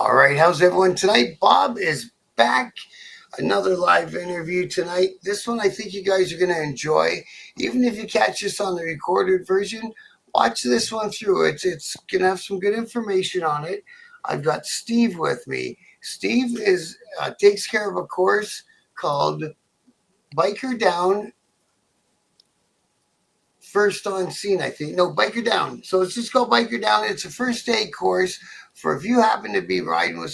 All right, how's everyone tonight? Bob is back. Another live interview tonight. This one I think you guys are going to enjoy. Even if you catch this on the recorded version, watch this one through. It's going to have some good information on it. I've got Steve with me. Steve is takes care of a course called Biker Down First on Scene, I think. No, Biker Down. So it's just called Biker Down. It's a first aid course for if you happen to be riding with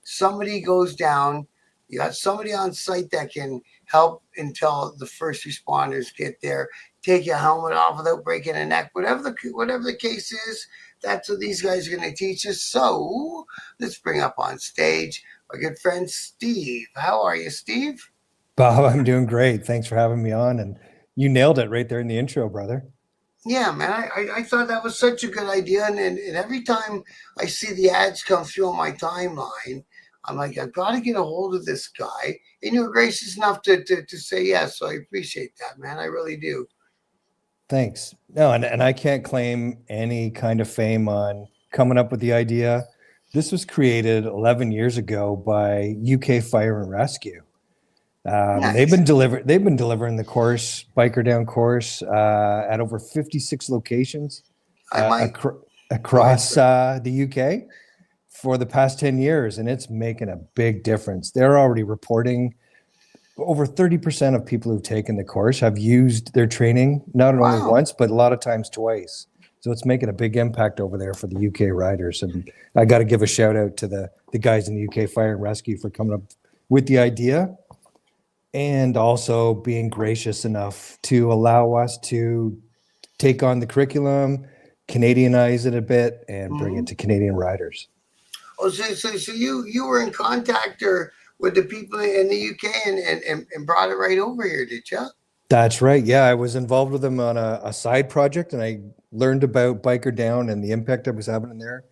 somebody goes down, you got somebody on site that can help until the first responders get there, take your helmet off without breaking a neck, whatever the case is. That's what these guys are going to teach us. So let's bring up on stage our good friend Steve. How are you, Steve? Bob, I'm doing great. Thanks for having me on. And you nailed it right there in the intro, brother. Yeah, man, I thought that was such a good idea. And every time I see the ads come through on my timeline, I'm like, I've got to get a hold of this guy. And you were gracious enough to say yes. So I appreciate that, man. I really do. Thanks. No, and I can't claim any kind of fame on coming up with the idea. This was created 11 years ago by UK Fire and Rescue. They've Nice. been delivering the course, Biker Down course, at over 56 locations I might. across the UK for the past 10 years, and it's making a big difference. They're already reporting over 30% of people who've taken the course have used their training, not only Wow. once, but a lot of times twice. So it's making a big impact over there for the UK riders. And I got to give a shout out to the guys in the UK Fire and Rescue for coming up with the idea and also being gracious enough to allow us to take on the curriculum, Canadianize it a bit, and bring it to Canadian riders. Oh, so you were in contact or with the people in the UK and brought it right over here, did you? That's right. Yeah, I was involved with them on a side project, and I learned about Biker Down and the impact I was having in there.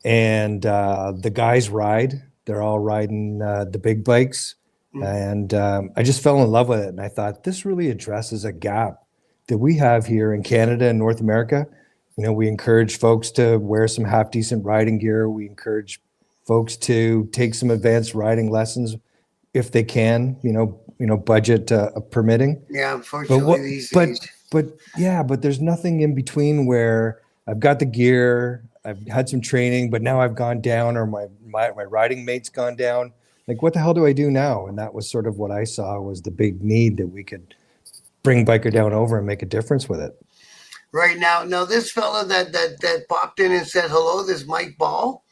And the guys ride; they're all riding the big bikes, and I just fell in love with it. And I thought this really addresses a gap that we have here in Canada and North America. You know, we encourage folks to wear some half decent riding gear. We encourage folks to take some advanced riding lessons if they can. Budget permitting. Yeah, But unfortunately what? these But days. but there's nothing in between where I've got the gear, I've had some training, but now I've gone down, or my riding mate's gone down. Like, what the hell do I do now? And that was sort of what I saw was the big need that we could bring Biker Down over and make a difference with it. Right now this fella that popped in and said hello, this Mike Ball.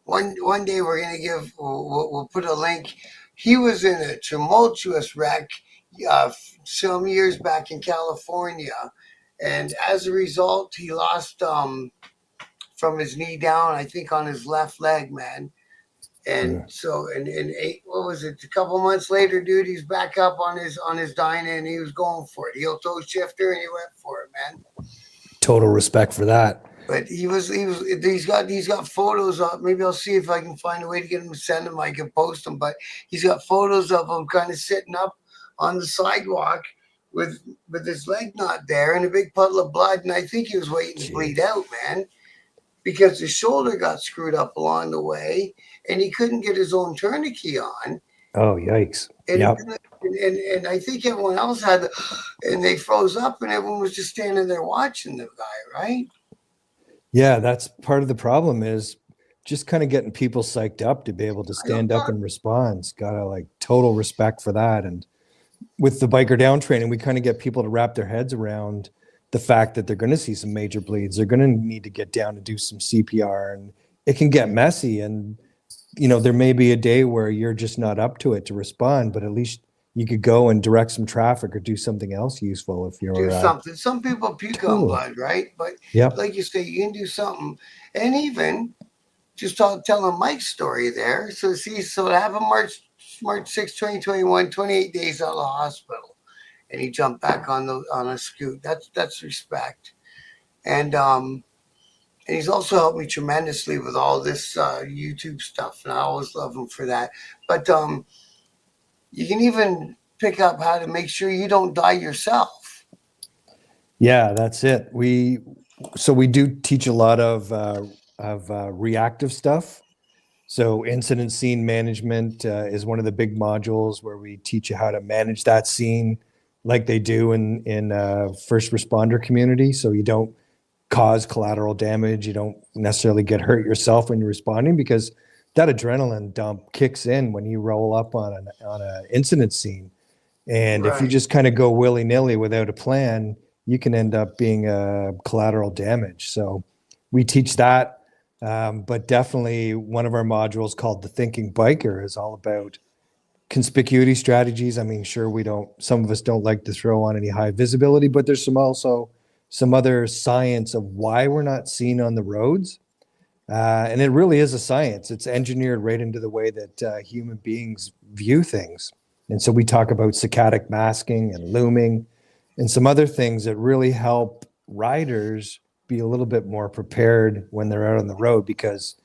One day we're gonna we'll put a link. He was in a tumultuous wreck some years back in California, and as a result, he lost from his knee down. I think on his left leg, man. And so, and what was it? A couple months later, dude, he's back up on his dyna, and he was going for it. Heel toe shifter, and he went for it, man. Total respect for that. But he's got photos of. Maybe I'll see if I can find a way to get him to send them. I can post them. But he's got photos of him kind of sitting up on the sidewalk with his leg not there and a big puddle of blood. And I think he was waiting to bleed out, man, because his shoulder got screwed up along the way, and he couldn't get his own tourniquet on. Oh, yikes! And, Yep. and I think everyone else had, and they froze up, and everyone was just standing there watching the guy, right? Yeah, that's part of the problem is just kind of getting people psyched up to be able to stand up and respond. Gotta like total respect for that. And with the Biker Down training, we kind of get people to wrap their heads around the fact that they're going to see some major bleeds. They're going to need to get down and do some CPR, and it can get messy. And, there may be a day where you're just not up to it to respond, but at least you could go and direct some traffic or do something else useful if you're do something. Some people puke on blood, right? But like you say, you can do something. And even just telling Mike's story there. So it happened March 6, 2021, 28 days out of the hospital. And he jumped back on a scoot. That's respect. And he's also helped me tremendously with all this YouTube stuff, and I always love him for that. But you can even pick up how to make sure you don't die yourself. Yeah, that's it. We do teach a lot of reactive stuff. So incident scene management is one of the big modules where we teach you how to manage that scene like they do in first responder community. So you don't cause collateral damage. You don't necessarily get hurt yourself when you're responding, because that adrenaline dump kicks in when you roll up on an incident scene. And if you Right. just kind of go willy nilly without a plan, you can end up being collateral damage. So we teach that. But definitely one of our modules called the Thinking Biker is all about conspicuity strategies. I mean, sure, some of us don't like to throw on any high visibility, but there's some other science of why we're not seen on the roads. And it really is a science. It's engineered right into the way that human beings view things. And so we talk about saccadic masking and looming and some other things that really help riders be a little bit more prepared when they're out on the road. Because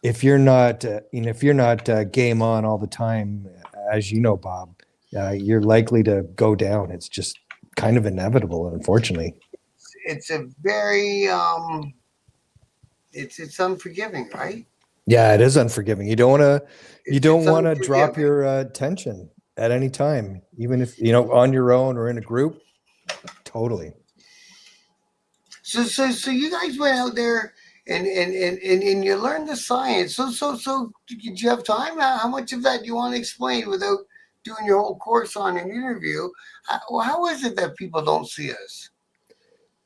if you're not, game on all the time, as you know, Bob, you're likely to go down. It's just kind of inevitable, unfortunately. It's a very it's unforgiving, right? Yeah, it is unforgiving. You don't It's want to drop unforgiving. your tension at any time, even if, on your own or in a group. Totally. So you guys went out there and you learned the science. So did you have time? How much of that do you want to explain without doing your whole course on an interview? How is it that people don't see us?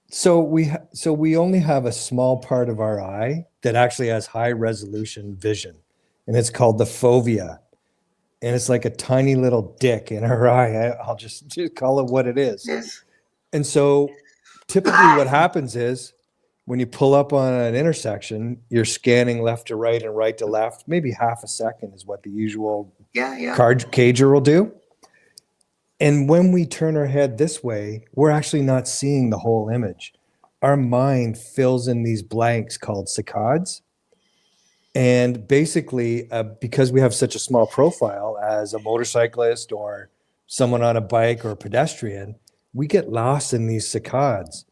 So we only have a small part of our eye that actually has high resolution vision, and it's called the fovea, and it's like a tiny little dick in our eye. I'll just call it what it is. Yes. And so typically what happens is when you pull up on an intersection, you're scanning left to right and right to left. Maybe half a second is what the usual Yeah. car cager will do. And when we turn our head this way, we're actually not seeing the whole image. Our mind fills in these blanks called saccades. And basically, because we have such a small profile as a motorcyclist or someone on a bike or a pedestrian, we get lost in these saccades.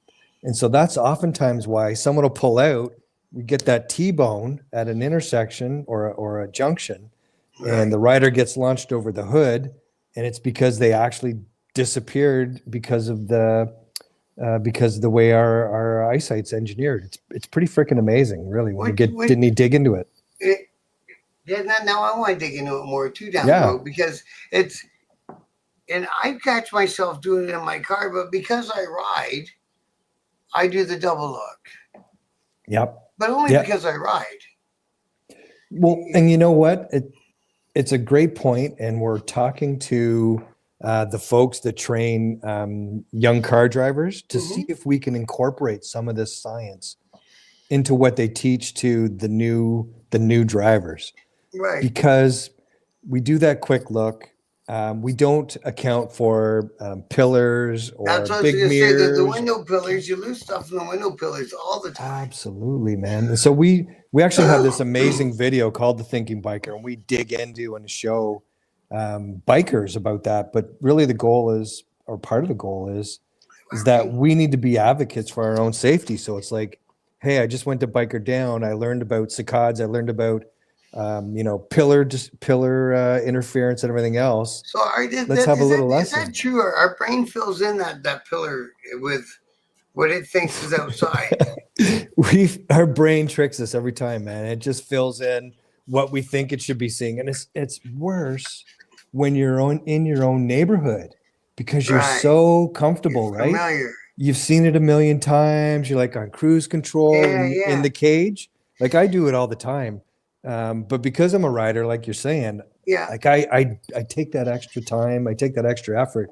And so that's oftentimes why someone will pull out. We get that T-bone at an intersection or a junction, and Right. the rider gets launched over the hood, and it's because they actually disappeared because of the way our eyesight's engineered. It's pretty freaking amazing, really, when you What didn't you dig into it. it, yeah, now I want to dig into it more too down the Yeah. road because it's and I catch myself doing it in my car, but because I ride, I do the double look. Yep. But only Yep. because I ride. Well, and you know what? It's a great point, and we're talking to the folks that train young car drivers to see Hmm. if we can incorporate some of this science into what they teach to the new drivers, Right. because we do that quick look. We don't account for pillars or That's what I was big going to say. The mirrors. window pillars, you lose stuff in the window pillars all the time. Absolutely, man. And so we actually have this amazing video called The Thinking Biker, and we dig into and show bikers about that. But really, the goal is, or part of the goal is that we need to be advocates for our own safety. So it's like, hey, I just went to Biker Down. I learned about saccades. I learned about pillar interference and everything else. So Let's have a little is that lesson. true? Our brain fills in that pillar with what it thinks is outside. Our brain tricks us every time, man. It just fills in what we think it should be seeing, and it's worse when you're in your own neighborhood, because you're Right. so You're comfortable, right? familiar. You've seen it a million times. You're like on cruise control in Yeah. the cage. Like I do it all the time, but because I'm a rider, like you're saying, Yeah. like I take that extra time, I take that extra effort,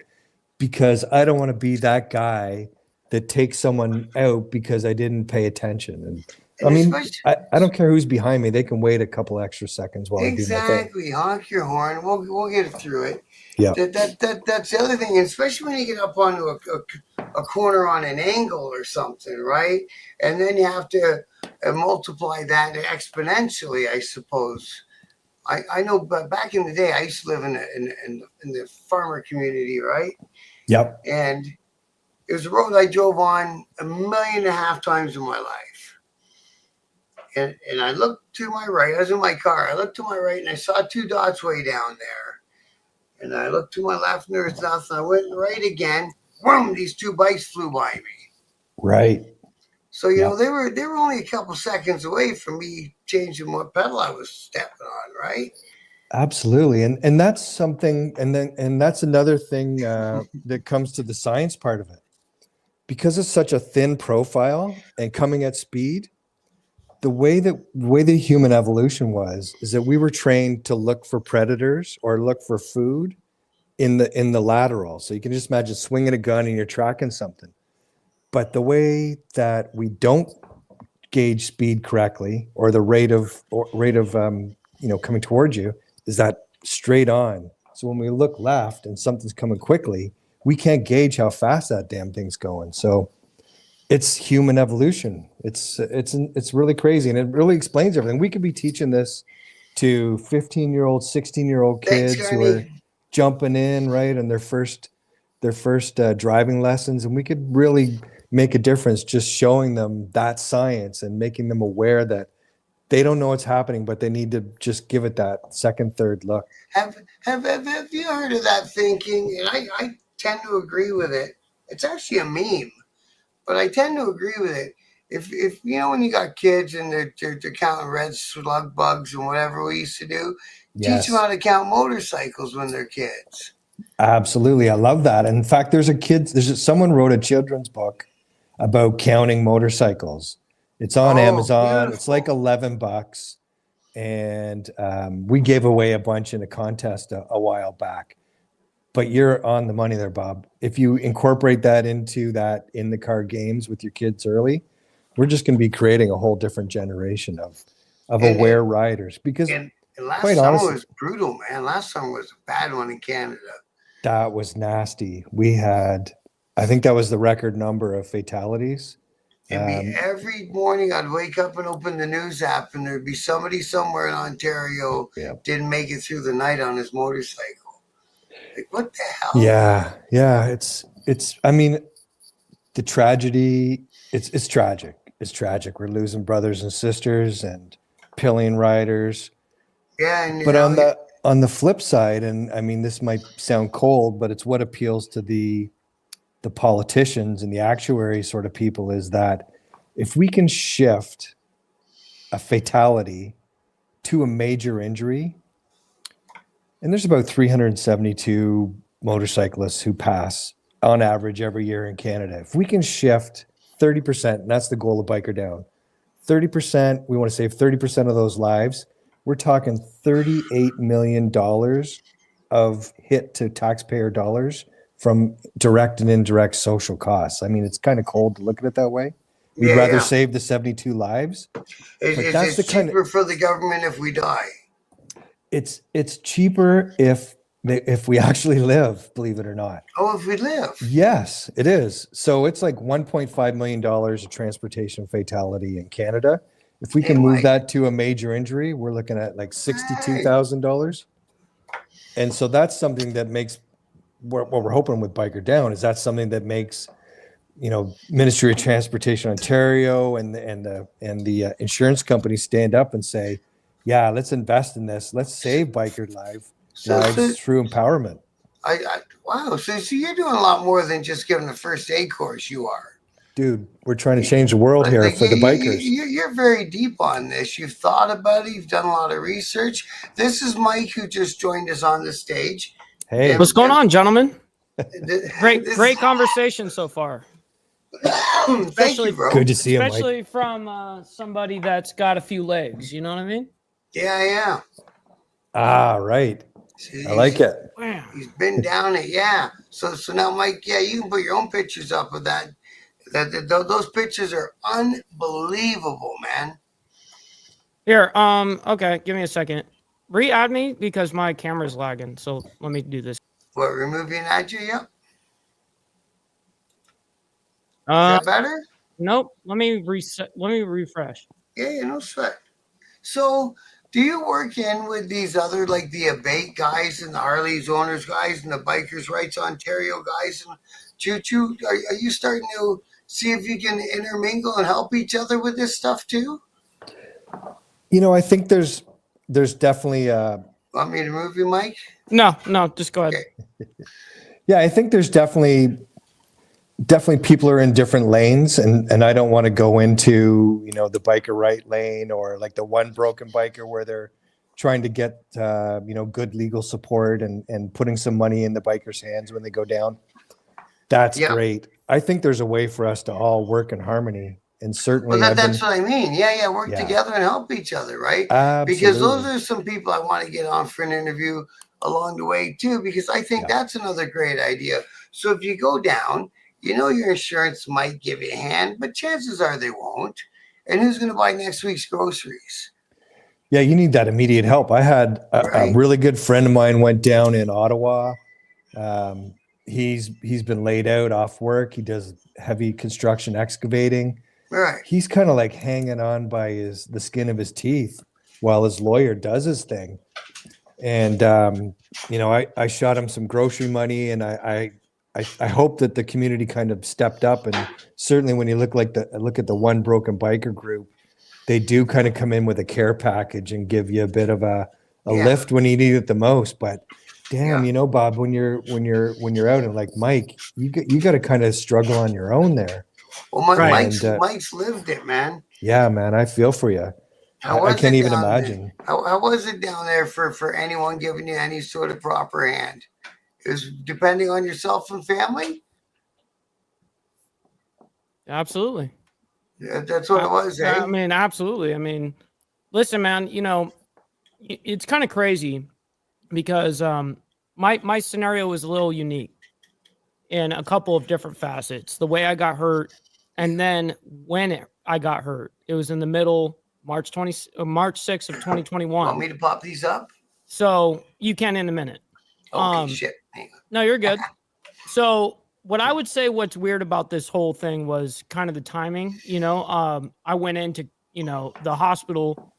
because I don't want to be that guy that takes someone out because I didn't pay attention. And I And mean, especially I don't care who's behind me. They can wait a couple extra seconds while I do my thing. exactly, honk your horn. We'll get it through it. Yeah. That's the other thing, especially when you get up onto a corner on an angle or something, right? And then you have to multiply that exponentially, I suppose. I know, but back in the day, I used to live in the farmer community, right? Yep. And it was a road I drove on 1.5 million times in my life. and I looked to my right. I was in my car. I looked to my right and I saw two dots way down there. And I looked to my left and there was nothing. I went right again. Boom! These two bikes flew by me. Right. So you know Yep. they were only a couple seconds away from me changing what pedal I was stepping on. Right? Absolutely. And that's something, and that's another thing that comes to the science part of it. Because it's such a thin profile and coming at speed, the way the human evolution was is that we were trained to look for predators or look for food in the lateral. So you can just imagine swinging a gun and you're tracking something. But the way that we don't gauge speed correctly, or the rate of coming towards you, is that straight on. So when we look left and something's coming quickly, we can't gauge how fast that damn thing's going. So it's human evolution. It's really crazy, and it really explains everything. We could be teaching this to 15-year-old, 16-year-old Thanks, kids who are Carney. jumping in right on their first driving lessons, and we could really make a difference just showing them that science and making them aware that they don't know what's happening, but they need to just give it that second, third look. Have you heard of that thinking? And I tend to agree with it. It's actually a meme, but I tend to agree with it. If you know when you got kids and they're counting red slug bugs and whatever we used to do, teach them Yes, how to count motorcycles when they're kids. absolutely. I love that. In fact, someone wrote a children's book about counting motorcycles. It's on Oh, Amazon. It's like beautiful. $11, and we gave away a bunch in a contest a while back. But you're on the money there, Bob. If you incorporate that into that in the car games with your kids early, we're just going to be creating a whole different generation of And aware riders. Because and last quite summer honestly, was brutal, man. Last summer was a bad one in Canada. that was nasty. We had, I think that was the record number of fatalities. It'd be Um, every morning I'd wake up and open the news app, and there'd be somebody somewhere in Ontario yeah. didn't make it through the night on his motorcycle. Like, what the hell? Yeah. Yeah. I mean, the tragedy, it's tragic. It's tragic. We're losing brothers and sisters and pillion riders. Yeah, and you But know, on the flip side, and I mean, this might sound cold, but it's what appeals to the politicians and the actuary sort of people, is that if we can shift a fatality to a major injury, and there's about 372 motorcyclists who pass on average every year in Canada. If we can shift 30%, and that's the goal of Biker Down, 30%, we want to save 30% of those lives. We're talking $38 million of hit to taxpayer dollars from direct and indirect social costs. I mean, it's kind of cold to look at it that way. We'd yeah, rather yeah. save the 72 lives, but that's the It's kind of, cheaper for the government if we die. it's cheaper if we actually live, believe it or not. Oh, if we live. Yes, it is. So it's like $1.5 million of transportation fatality in Canada. If we Hey, can move Mike. that to a major injury, we're looking at like Hey. $62,000. And so that's something that makes what we're hoping with Biker Down, is that's something that makes, Ministry of Transportation Ontario and the insurance companies stand up and say, yeah, let's invest in this. Let's save biker So lives through empowerment. wow. So you're doing a lot more than just giving a first aid course. You are. Dude, we're trying to change the world here Like for the bikers. you're very deep on this. You've thought about it. You've done a lot of research. This is Mike, who just joined us on the stage. Hey, What's going on, gentlemen? Great, This, great conversation so far. thank Especially, you, bro. good to see you, Mike. especially from somebody that's got a few legs. You know what I mean? Yeah, yeah. Ah, right. See, I like it. Wow. He's been down it. Yeah. So now, Mike. Yeah, you can put your own pictures up of that. Those pictures are unbelievable, man. Here, okay, give me a second. Re-add me because my camera's lagging. So let me do this. What, removing ad you? Yep. Is Uh, that better? nope. Let me reset. Let me refresh. Yeah, no sweat. So, do you work in with these other, like the Abate guys and the Harley's owners guys and the Bikers Rights Ontario guys and Choo Choo? Are you starting to see if you can intermingle and help each other with this stuff too? I think there's definitely Want me to move you, Mike? No, just go ahead. Okay. yeah, I think there's definitely people are in different lanes, and I don't want to go into the biker right lane or like the one broken biker where they're trying to get good legal support and putting some money in the bikers' hands when they go down. That's Yeah. great. I think there's a way for us to all work in harmony, and Well, certainly that's what I mean. Yeah, work Yeah. together and help each other, right? Because those Absolutely. are some people I want to get on for an interview along the way too, because I think Yeah. that's another great idea. So if you go down, your insurance might give you a hand, but chances are they won't. And who's going to buy next week's groceries, Yeah, you need that immediate help. I had a right? really good friend of mine went down in Ottawa. Um, he's been laid out off work. He does heavy construction excavating. Right. He's kind of like hanging on by the skin of his teeth while his lawyer does his thing. And I shot him some grocery money, and I hope that the community kind of stepped up. And certainly when you look at the One Broken Biker group, they do kind of come in with a care package and give you a bit of a Yeah. lift when you need it the most. But damn, Yeah. Bob, when you're out, and like Mike, you got to kind of struggle on your own there. Well, Right. Mike's lived it, man. Yeah, man, I feel for you. I can't even imagine. How was it down there for anyone giving you any sort of proper hand? It was depending on yourself and family. Absolutely. Yeah, that's what it was, eh? I mean, absolutely. I mean, listen, man, it's kind of crazy because my scenario was a little unique in a couple of different facets. The way I got hurt, and then when I got hurt, it was in the middle, March 6th of 2021. Want me to pop these up? So you can in a minute. Okay, shit. Hang on. No, you're good. So what I would say what's weird about this whole thing was kind of the timing. I went into the hospital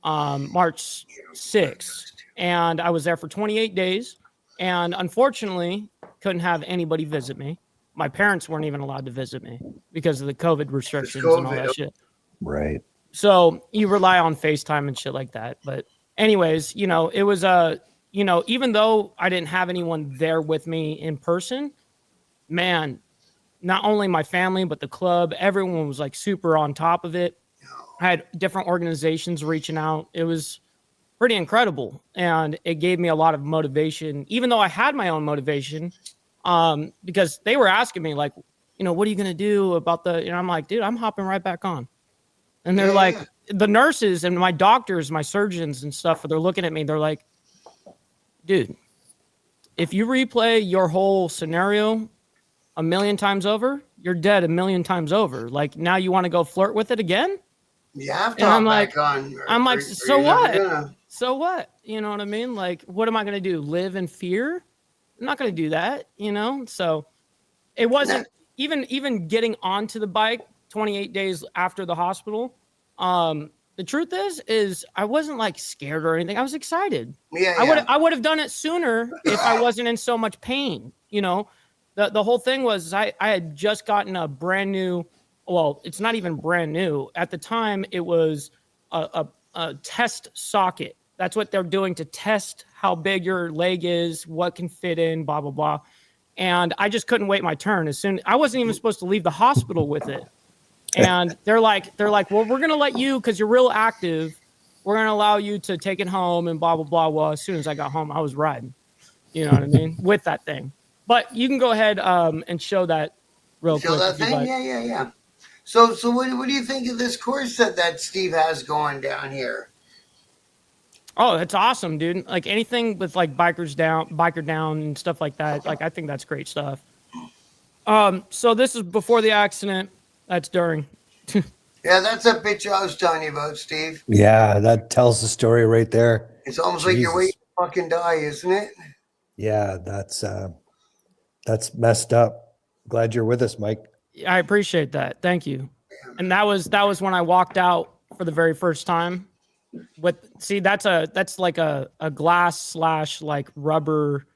March 6th, and I was there for 28 days, and unfortunately couldn't have anybody visit me. My parents weren't even allowed to visit me because of the COVID restrictions and all that shit. Right. So you rely on FaceTime and shit like that. But anyways, it was even though I didn't have anyone there with me in person, man, not only my family, but the club, everyone was like super on top of it. I had different organizations reaching out. It was pretty incredible. And it gave me a lot of motivation, even though I had my own motivation, because they were asking me like, what are you going to do about I'm like, dude, I'm hopping right back on. And they're like, the nurses and my doctors, my surgeons and stuff, they're looking at me. They're like, dude, if you replay your whole scenario a million times over, you're dead a million times over. Like, now you want to go flirt with it again? You have to And I'm hop back like, on. I'm like, or so you're never what? gonna. So what? You know what I mean? Like, what am I going to do? Live in fear? I'm not going to do that, So it wasn't even getting onto the bike 28 days after the hospital. The truth is I wasn't like scared or anything. I was excited. Yeah. I would have done it sooner if I wasn't in so much pain. The whole thing was I had just gotten a brand new, well, it's not even brand new. At the time, it was a test socket. That's what they're doing to test how big your leg is, what can fit in, blah, blah, blah. And I just couldn't wait my turn. I wasn't even supposed to leave the hospital with it. And they're like, well, we're going to let you, because you're real active, we're going to allow you to take it home and blah, blah, blah. Well, as soon as I got home, I was riding, you know what I mean? With that thing. But you can go ahead and show that real quick. That thing? Like. Yeah. So what do you think of this course that Steve has going down here? Oh, that's awesome, dude. Like anything with like biker down and stuff like that. Like, I think that's great stuff. So this is before the accident. That's during. Yeah, that's that picture I was telling you about, Steve. Yeah, that tells the story right there. It's almost like you're waiting to fucking die, isn't it? Yeah, that's messed up. Glad you're with us, Mike. I appreciate that. Thank you. And that was when I walked out for the very first time. That's like a glass / like rubber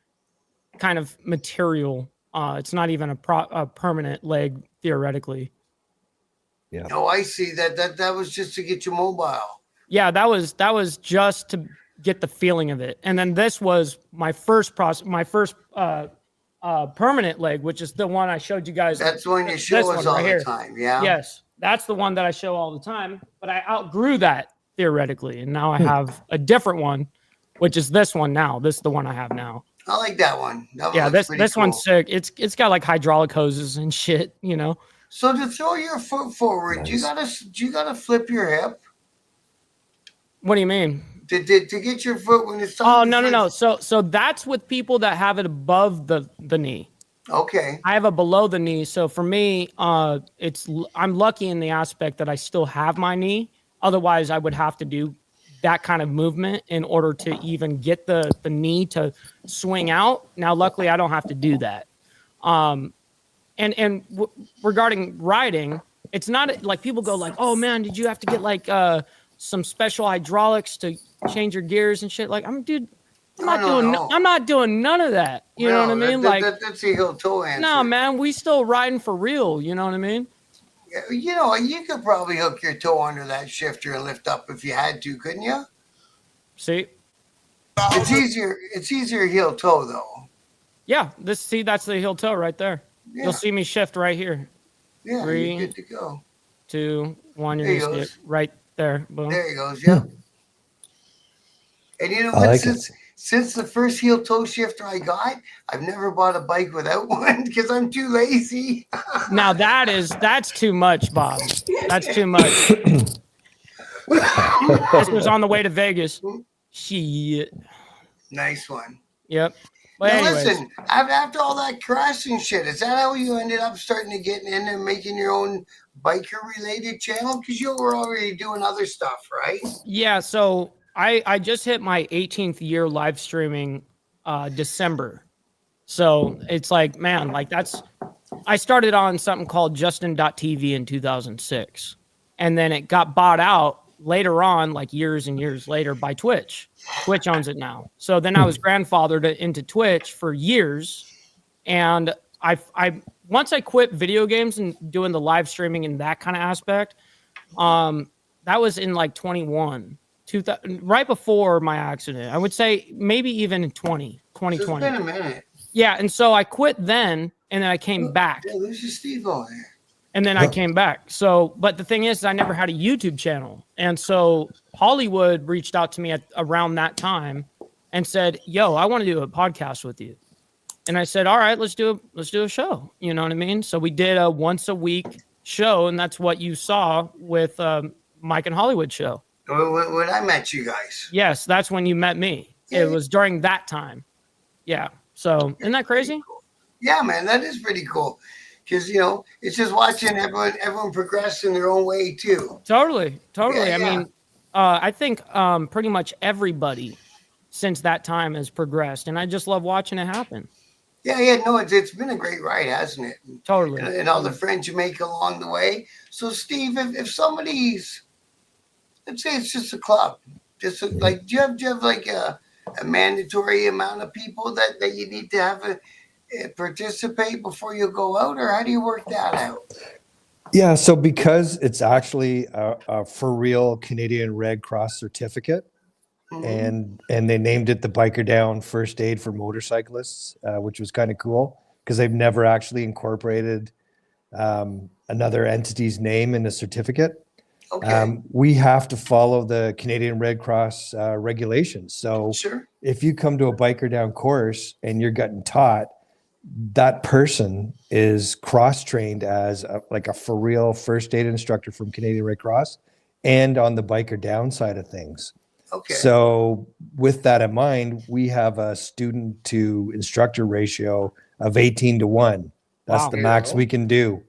kind of material. It's not even a permanent leg theoretically. Yeah. Oh, I see. That was just to get you mobile. Yeah, that was just to get the feeling of it. And then this was my first permanent leg, which is the one I showed you guys. That's when you this show one us all right the here. time. Yeah. Yes, that's the one that I show all the time. But I outgrew that theoretically, and now I have a different one, which is this one now. This is the one I have now. I like that one. That one Yeah, looks pretty this cool. one's sick. It's got like hydraulic hoses and shit, you know. So to throw your foot forward, Nice. you gotta flip your hip What do you mean? to get your foot when it's Oh time. no. So that's with people that have it above the knee. Okay. I have a below the knee. So for me, I'm lucky in the aspect that I still have my knee. Otherwise, I would have to do that kind of movement in order to even get the knee to swing out. Now, luckily, I don't have to do that. Regarding riding, it's not like people go like, "Oh man, did you have to get like some special hydraulics to change your gears and shit?" Like, I'm not doing none of that. You know what I mean? That's the heel toe answer. No, man, we still riding for real. You know what I mean? You know, you could probably hook your toe under that shifter and lift up if you had to, couldn't you? See? It's easier. It's easier heel toe though. Yeah, that's the heel toe right there. Yeah. You'll see me shift right here. Yeah, 3, you're good to go. 2, 1. You're There he gonna see goes. it right there. Boom. There he goes. Yeah. And you know I what? like it. Since the first heel toe shifter I got, I've never bought a bike without one because I'm too lazy. Now that's too much, Bob. That's too much. This was on the way to Vegas. Shit. Nice one. Yep. But Now anyways, listen, after all that crashing shit, is that how you ended up starting to get into making your own biker-related channel? Because you were already doing other stuff, right? yeah. So I just hit my 18th year live streaming December. So it's like, man, like I started on something called Justin.tv in 2006. And then it got bought out later on, like years and years later, by Twitch. Twitch owns it now. So then I was grandfathered into Twitch for years. And I once I quit video games and doing the live streaming and that kind of aspect, that was in like 21. Right before my accident. I would say maybe even in 2020. So it's been a minute. Yeah, and so I quit then, and then I came back, Yeah, there's your Steve over there. and then I came back. So, but the thing is, I never had a YouTube channel, and so Hollywood reached out to me around that time and said, "Yo, I want to do a podcast with you," and I said, "All right, let's do a show." You know what I mean? So we did a once a week show, and that's what you saw with Mike and Hollywood show. When I met you guys. Yes, that's when you met me. It was during that time. Yeah. So isn't that crazy? Cool. Yeah, man, that is pretty cool. Because you know, it's just watching everyone progress in their own way too. Totally. Yeah, I mean, I think pretty much everybody since that time has progressed, and I just love watching it happen. Yeah. No, it's been a great ride, hasn't it? Totally. And all the friends you make along the way. So, Steve, if somebody's, let's say it's just a club, like, do you have like a mandatory amount of people that you need to have participate before you go out, or how do you work that out? Yeah, so because it's actually a for real Canadian Red Cross certificate, Mhm. and they named it the Biker Down First Aid for Motorcyclists, which was kind of cool because they've never actually incorporated another entity's name in a certificate. Okay. We have to follow the Canadian Red Cross regulations. So Sure. if you come to a Biker Down course and you're getting taught, that person is cross-trained as like a for real first aid instructor from Canadian Red Cross and on the Biker Down side of things. Okay. So with that in mind, we have a student to instructor ratio of 18-1. That's Wow. the max we can do.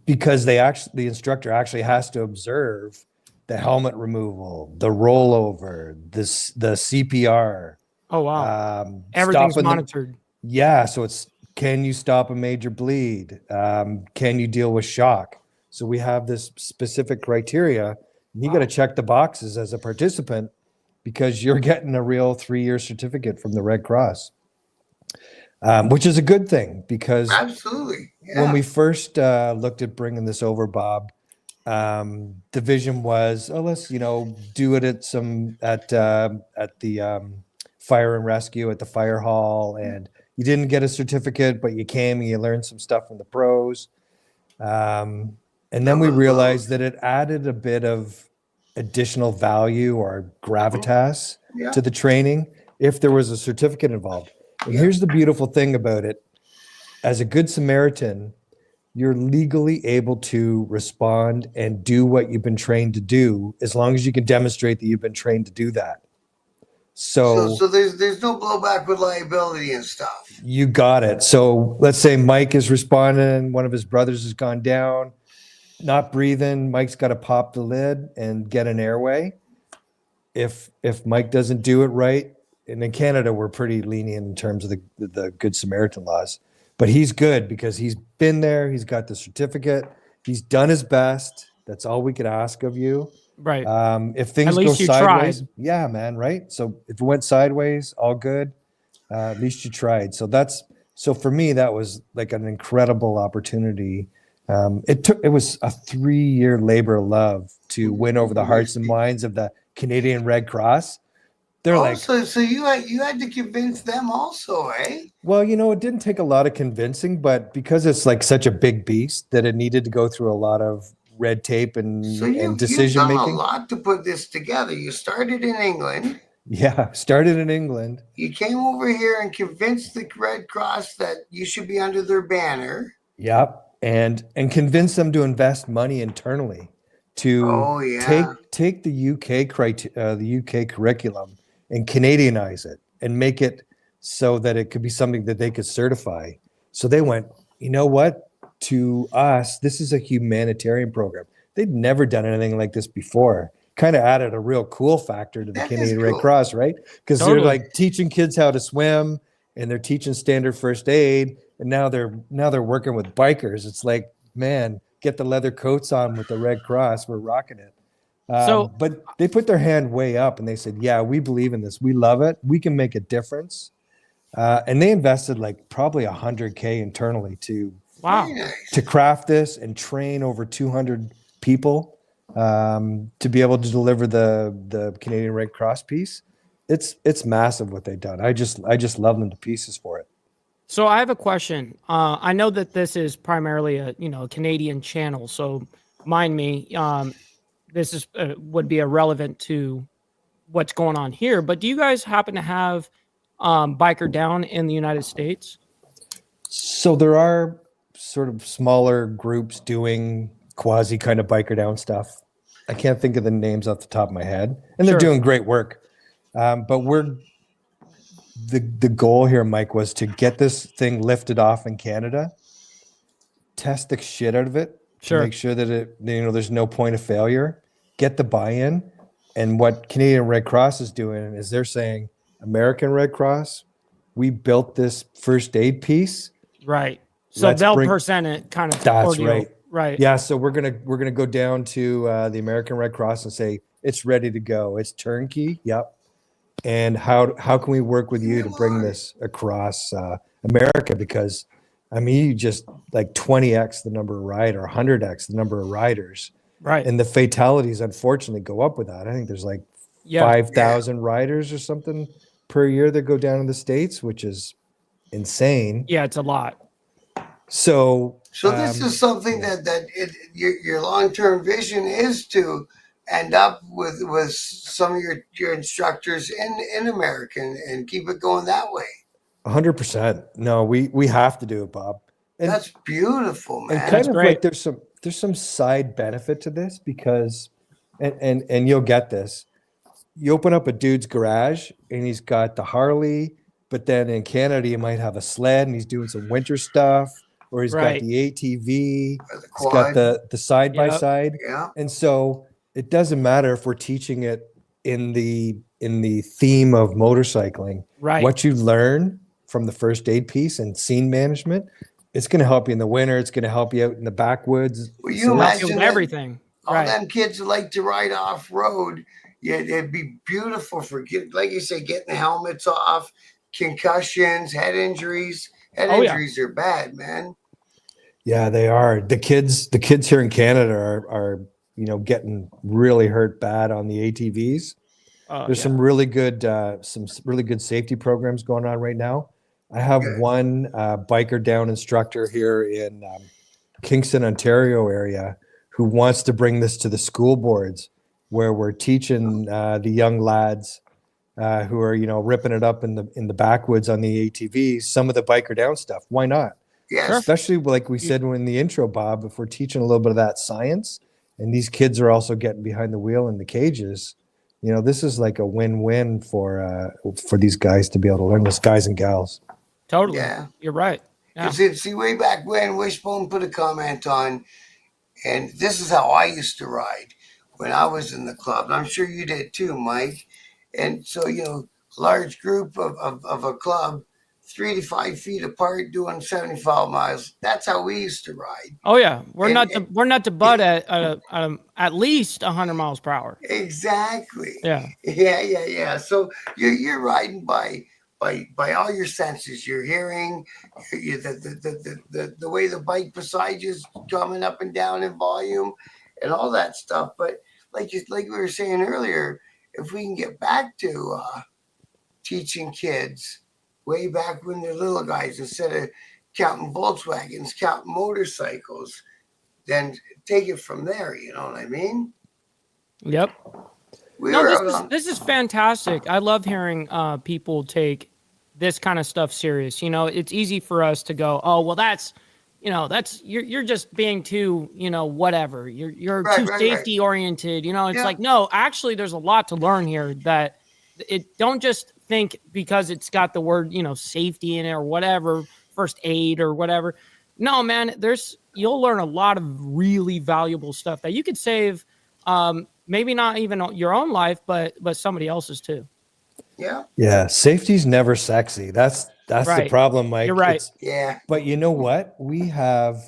Because the instructor actually has to observe the helmet removal, the rollover, the CPR. Oh wow. Everything's stopping monitored. Yeah, so it's, can you stop a major bleed? Can you deal with shock? So we have this specific criteria. And you got to check the boxes as a participant because you're getting a real 3-year certificate from the Red Cross, which is a good thing because Absolutely. Yeah. when we first looked at bringing this over, Bob, the vision was, oh, let's, do it at the fire and rescue at the fire hall. And you didn't get a certificate, but you came and you learned some stuff from the pros. And then we realized that it added a bit of additional value or gravitas Yeah. to the training if there was a certificate involved. And here's the beautiful thing about it. As a Good Samaritan, you're legally able to respond and do what you've been trained to do as long as you can demonstrate that you've been trained to do that. So there's no blowback with liability and stuff. you got it. So let's say Mike is responding, one of his brothers has gone down, not breathing. Mike's got to pop the lid and get an airway. If Mike doesn't do it right, and in Canada we're pretty lenient in terms of the Good Samaritan laws, but he's good because he's been there. He's got the certificate. He's done his best. That's all we could ask of you. Right. If things go sideways, yeah, man, right? So if it went sideways, all good. At least you tried. So for me, that was like an incredible opportunity. It was a 3-year labor of love to win over the hearts and minds of the Canadian Red Cross. They're so you had to convince them also, eh? Well, it didn't take a lot of convincing, but because it's like such a big beast that it needed to go through a lot of red tape and decision making. You've done a lot to put this together. You started in England. Yeah, started in England. You came over here and convinced the Red Cross that you should be under their banner. Yep, and convince them to invest money internally to take the UK curriculum and Canadianize it and make it so that it could be something that they could certify. So they went, you know what? To us, this is a humanitarian program. They'd never done anything like this before. Kind of added a real cool factor to the Canadian Red Cross, right? Because they're like teaching kids how to swim and they're teaching standard first aid. And now they're working with bikers. It's like, man, get the leather coats on with the Red Cross. We're rocking it. But they put their hand way up and they said, yeah, we believe in this. We love it. We can make a difference. And they invested like probably $100K internally to craft this and train over 200 people to be able to deliver the Canadian Red Cross piece. It's massive what they've done. I just love them to pieces for it. So I have a question. I know that this is primarily a Canadian channel. So mind me, this is would be irrelevant to what's going on here. But do you guys happen to have Biker Down in the United States? So there are sort of smaller groups doing quasi kind of Biker Down stuff. I can't think of the names off the top of my head, and they're doing great work. But the goal here, Mike, was to get this thing lifted off in Canada, test the shit out of it, to make sure that there's no point of failure, get the buy-in. And what Canadian Red Cross is doing is they're saying, American Red Cross, we built this first aid piece. Right. So they'll present it kind of. That's right. Right. Yeah. So we're gonna go down to the American Red Cross and say it's ready to go. It's turnkey. Yep. And how can we work with you to bring this across America? Because you just like 20x the number of riders, or 100x the number of riders. Right. And the fatalities unfortunately go up with that. I think there's like 5,000 riders or something per year that go down in the States, which is insane. Yeah, it's a lot. So this is something that your long-term vision is to end up with some of your instructors in America and keep it going that way. 100%. No, we have to do it, Bob. And that's beautiful, man. And kind of like there's some side benefit to this because, and you'll get this. You open up a dude's garage and he's got the Harley, but then in Canada you might have a sled and he's doing some winter stuff, or he's got the ATV, he's got the side by side, and so it doesn't matter if we're teaching it in the theme of motorcycling. Right. What you learn from the first aid piece and scene management, it's going to help you in the winter. It's going to help you out in the backwoods. Well, you imagine everything. All them kids who like to ride off road. Yeah, it'd be beautiful for like you say, getting the helmets off, concussions, head injuries. Head injuries are bad, man. Yeah, they are. The kids here in Canada are getting really hurt bad on the ATVs. There's some really good safety programs going on right now. I have one biker down instructor here in Kingston, Ontario area who wants to bring this to the school boards, where we're teaching the young lads who are ripping it up in the backwoods on the ATVs some of the biker down stuff. Why not? Yes. Especially like we said in the intro, Bob, if we're teaching a little bit of that science, and these kids are also getting behind the wheel in the cages, this is like a win-win for these guys to be able to learn this, guys and gals. Totally. Yeah. You're right. Yeah. See, way back when, Wishbone put a comment on, and this is how I used to ride when I was in the club. And I'm sure you did too, Mike. And so, large group of a club, 3 to 5 feet apart, doing 75 miles. That's how we used to ride. Oh yeah, we're not to butt at least 100 miles per hour. Exactly. Yeah. So you're riding by all your senses. You're hearing the way the bike beside you is coming up and down in volume, and all that stuff. But like we were saying earlier, if we can get back to teaching kids way back when they're little guys, instead of counting Volkswagens, counting motorcycles, then take it from there. You know what I mean? Yep. This is fantastic. I love hearing people take this kind of stuff serious. It's easy for us to go, oh well, that's you're just being too whatever. You're too safety oriented. It's like, no, actually, there's a lot to learn here. That it don't just think because it's got the word safety in it or whatever, first aid or whatever. No, man, you'll learn a lot of really valuable stuff that you could save. Maybe not even your own life, but somebody else's too. Yeah. Safety's never sexy. That's right. The problem, Mike. You're right. But you know what? We have,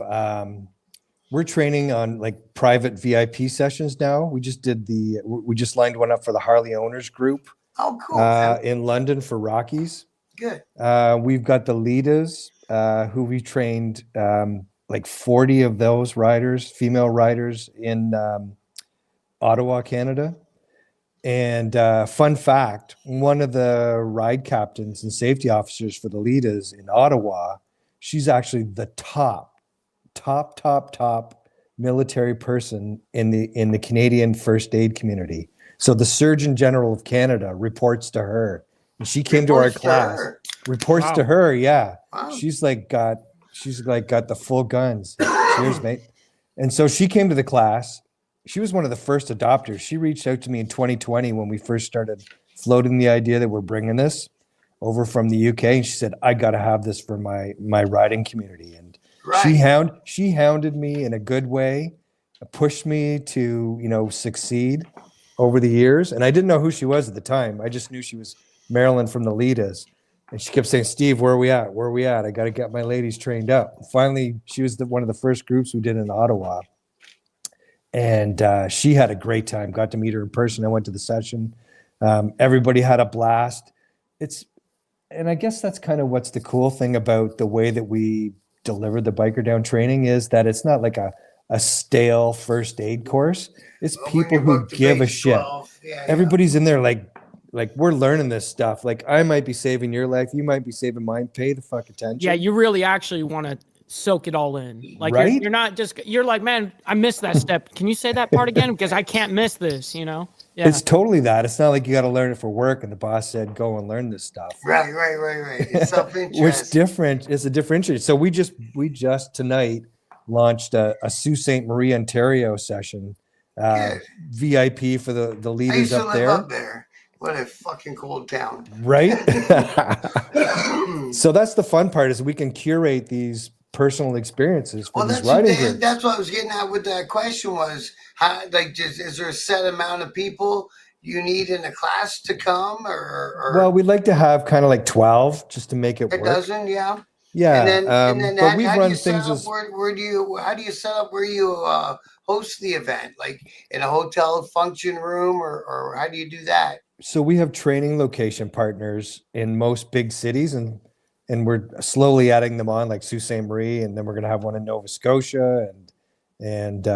we're training on like private VIP sessions now. We just lined one up for the Harley owners group. Oh, cool. In London for Rockies. Good. We've got the leaders who we trained like 40 of those riders, female riders in Ottawa, Canada. And fun fact, one of the ride captains and safety officers for the leaders in Ottawa, she's actually the top military person in the Canadian first aid community. So the Surgeon General of Canada reports to her. And she came to our class. Reports to her, yeah. Wow. She's got the full guns. Cheers, mate. And so she came to the class. She was one of the first adopters. She reached out to me in 2020 when we first started floating the idea that we're bringing this over from the UK. And she said, I got to have this for my riding community. And she hounded me in a good way, pushed me to, succeed over the years. And I didn't know who she was at the time. I just knew she was Marilyn from the Litas. And she kept saying, Steve, where are we at? Where are we at? I got to get my ladies trained up. And finally, she was one of the first groups we did in Ottawa. And she had a great time. Got to meet her in person. I went to the session. Everybody had a blast. And I guess that's kind of what's the cool thing about the way that we deliver the biker down training is that it's not like a stale first aid course. It's people who give a shit. Everybody's in there like we're learning this stuff. Like I might be saving your life. You might be saving mine. Pay the fuck attention. Yeah, you really actually want to soak it all in. Like you're not just, you're like, man, I missed that step. Can you say that part again? Because I can't miss this, Yeah. It's totally that. It's not like you got to learn it for work and the boss said, go and learn this stuff. Right. It's self-interest. Which different. It's a differentiator. So we just tonight launched a Sault Ste. Marie, Ontario session, VIP for the leaders up there. Up there. What a fucking cold town. Right? So that's the fun part is we can curate these personal experiences for these riding groups. That's what I was getting at with that question was, is there a set amount of people you need in a class to come? Or Well, we'd like to have kind of like 12 just to make it work. A dozen, yeah. Yeah. And then but we run things as... how do you set up where you host the event? Like in a hotel function room or how do you do that? So we have training location partners in most big cities and we're slowly adding them on like Sault Ste. Marie, and then we're going to have one in Nova Scotia and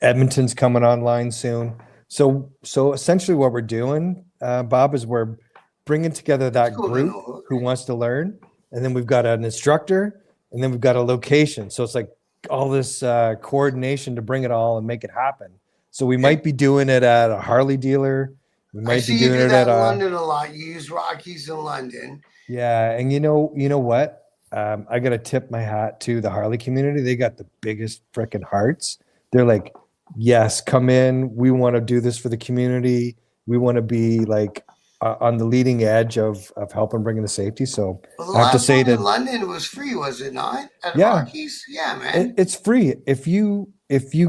Edmonton's coming online soon. So essentially what we're doing, Bob, is we're bringing together that cool to group know. who wants to learn. And then we've got an instructor, and then we've got a location. So it's like all this coordination to bring it all and make it happen. So we might be doing it at a Harley dealer. We I might see be you doing do it that at in a, London a lot. You use Rockies in London. yeah. And you know what? I got to tip my hat to the Harley community. They got the biggest freaking hearts. They're like, yes, come in. We want to do this for the community. We want to be like on the leading edge of helping bringing the safety. So Well, the I have to last say one in that, London was free, was it not? At yeah, Rockies? Yeah, man. it's free. If you